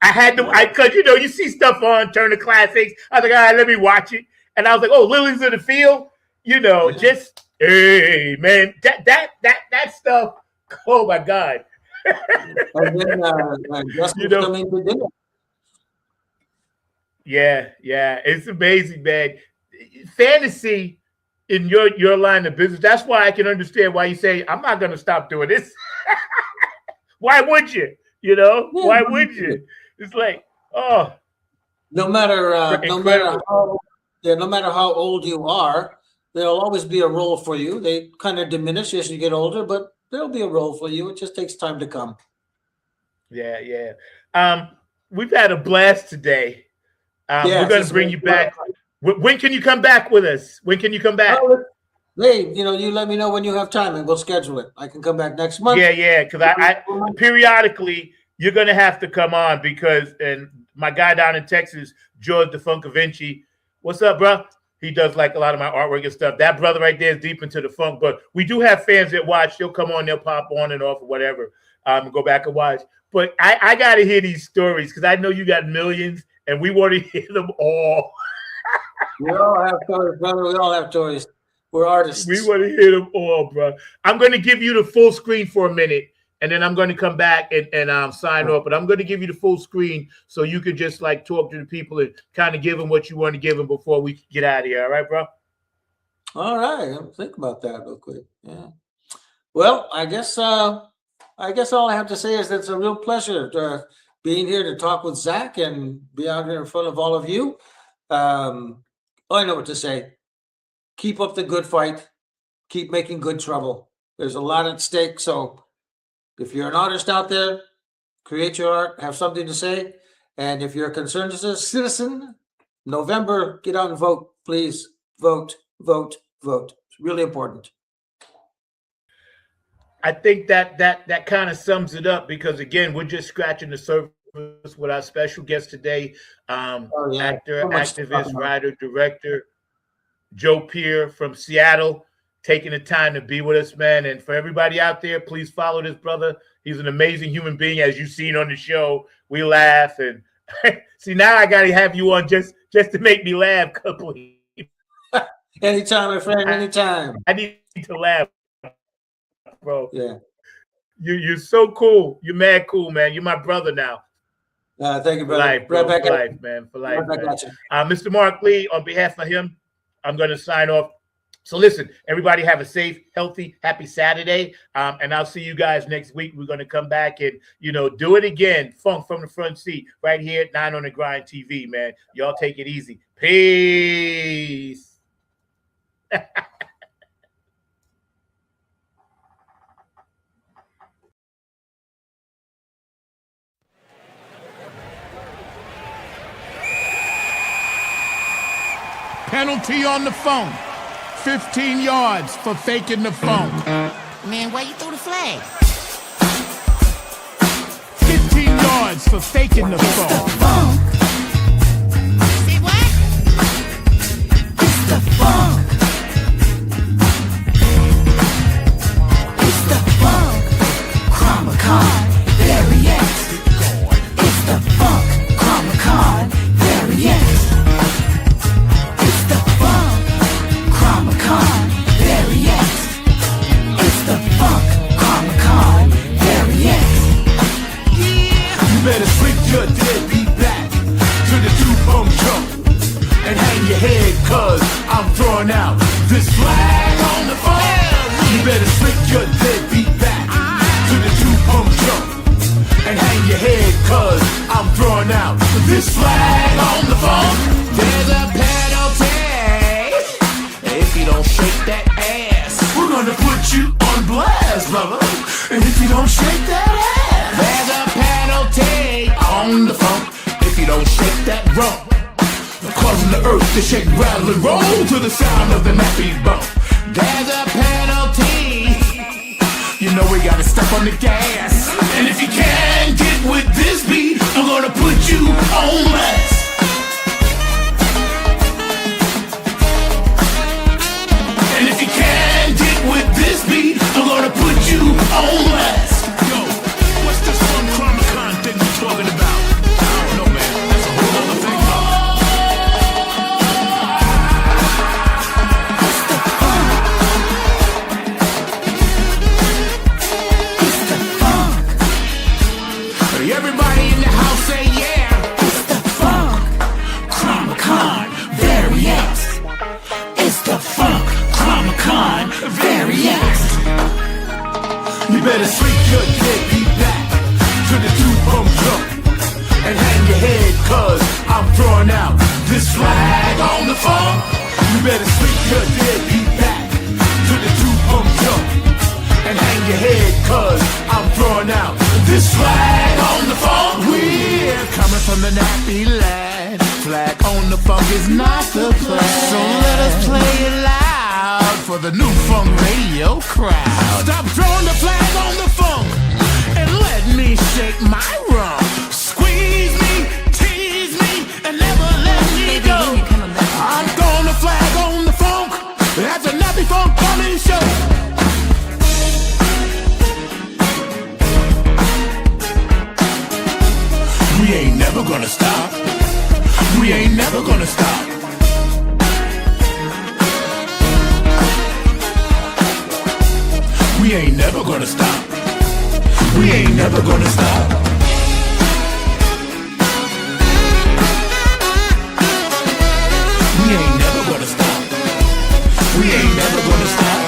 I had to, because you see stuff on Turner Classics. I was like, all right, let me watch it. And I was like, oh, Lilies of the Field, just, hey, man, that stuff, oh, my God. And then coming to dinner. Yeah, it's amazing, man. Fantasy in your line of business, that's why I can understand why you say, I'm not going to stop doing this. Why would you? Why would you? It's like, oh. No matter how old you are, there'll always be a role for you. They kind of diminish as you get older, but there'll be a role for you. It just takes time to come. Yeah. We've had a blast today. We're going to bring you back. When can you come back with us? When can you come back? Hey, you let me know when you have time and we'll schedule it. I can come back next month. Yeah, because I periodically you're going to have to come on because and my guy down in Texas, George DeFuncavinci, what's up, bro? He does like a lot of my artwork and stuff. That brother right there is deep into the funk, but we do have fans that watch. They'll come on, they'll pop on and off or whatever, go back and watch. But I got to hear these stories because I know you got millions and we want to hear them all. We all have stories, brother. We all have stories. We're artists. We want to hear them all, bro. I'm going to give you the full screen for a minute, and then I'm going to come back and sign off. But I'm going to give you the full screen so you can just like talk to the people and kind of give them what you want to give them before we get out of here. All right, bro? All right. I'll think about that real quick. Yeah. Well, I guess all I have to say is that it's a real pleasure being here to talk with Zach and be out here in front of all of you. I know what to say. Keep up the good fight. Keep making good trouble. There's a lot at stake. So if you're an artist out there, create your art, have something to say. And if you're concerned as a citizen, November, get out and vote, please. Vote, vote, vote. It's really important. I think that kind of sums it up because, again, we're just scratching the surface with our special guest today, actor, activist, writer, director, Joe Peer from Seattle, taking the time to be with us, man. And for everybody out there, please follow this brother. He's an amazing human being, as you've seen on the show. We laugh and see now I gotta have you on just to make me laugh, couple. Anytime, my friend. Anytime. I need to laugh, bro. Yeah. You're so cool. You're mad cool, man. You're my brother now. Thank you, brother. Life, bro. For life, man. For life, man. Mr. Mark Lee, on behalf of him, I'm going to sign off. So listen, everybody have a safe, healthy, happy Saturday. And I'll see you guys next week. We're going to come back and, do it again. Funk from the front seat right here at 9 on the Grind TV, man. Y'all take it easy. Peace. Penalty on the phone. 15 yards for faking the phone. Man, why you throw the flag? 15 yards for faking the phone. Say what? It's the funk. It's the funk. Chromacon variant. It's the funk. Chromacon variant. Better switch your deadbeat back to the two-pump jump and hang your head, cause I'm throwing out this flag on the phone. You better switch your deadbeat back to the two-pump jump and hang your head, cause I'm throwing out this flag on the phone. There's a penalty if you don't shake that ass. We're gonna put you on blast, brother. And if you don't shake that ass, there's a penalty on the funk if you don't shake that rump. Causing the earth to shake, rattle, and roll to the sound of the nappy bump. There's a penalty. You know we gotta step on the gas. And if you can't get with this beat, I'm gonna put you on blast. And if you can't get with this beat, I'm gonna put you on blast. Yo, what's this one Chromacon thing you talking about? I don't know, man. That's a whole other thing. It's the funk. Everybody in the house say yeah. It's the funk. Chromacon variant. It's the funk. Chromacon variant. You better swing your deadbeat back to the two-pump jump and hang your head, cause I'm throwing out this flag on the phone. You better swing your deadbeat back to the two-pump jump and hang your head, cause I'm throwing out this flag on the phone. We're coming from the nappy land. Flag on the funk is not the plan. So let us play it loud for the new funk radio crowd. Stop throwing the flag on the funk and let me shake my rump. Squeeze me, tease me, and never let me go. I'm throwing the flag Peer Show. We ain't never gonna stop. We ain't never gonna stop. We ain't never gonna stop. We ain't never gonna stop. We ain't never gonna stop. We ain't never gonna stop.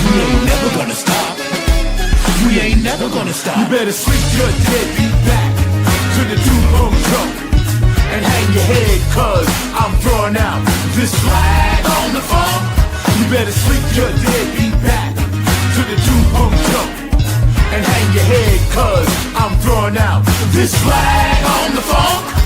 We ain't never gonna stop. We ain't never gonna stop. You better sleep your deadbeat back to the doom drum and hang your head, cause I'm throwing out this flag on the phone. You better sleep your deadbeat back to the doom jump and hang your head, cause I'm throwing out this flag on the phone.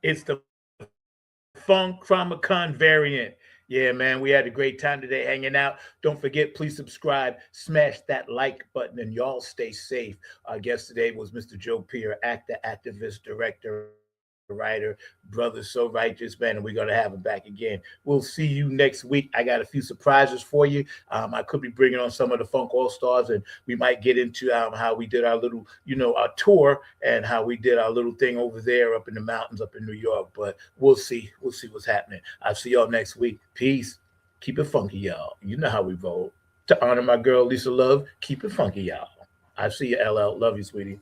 It's the Funk Chromacon variant. Yeah, man, we had a great time today hanging out. Don't forget, please subscribe, smash that like button, and y'all stay safe. Our guest today was Mr. Joe Peer, actor, activist, director, writer, brother, so righteous, man, and we're going to have him back again. We'll see you next week. I got a few surprises for you. I could be bringing on some of the Funk All-Stars, and we might get into how we did our little, our tour and how we did our little thing over there up in the mountains up in New York, but we'll see. We'll see what's happening. I'll see y'all next week. Peace. Keep it funky, y'all. You know how we roll. To honor my girl, Lisa Love, keep it funky, y'all. I see you, LL. Love you, sweetie.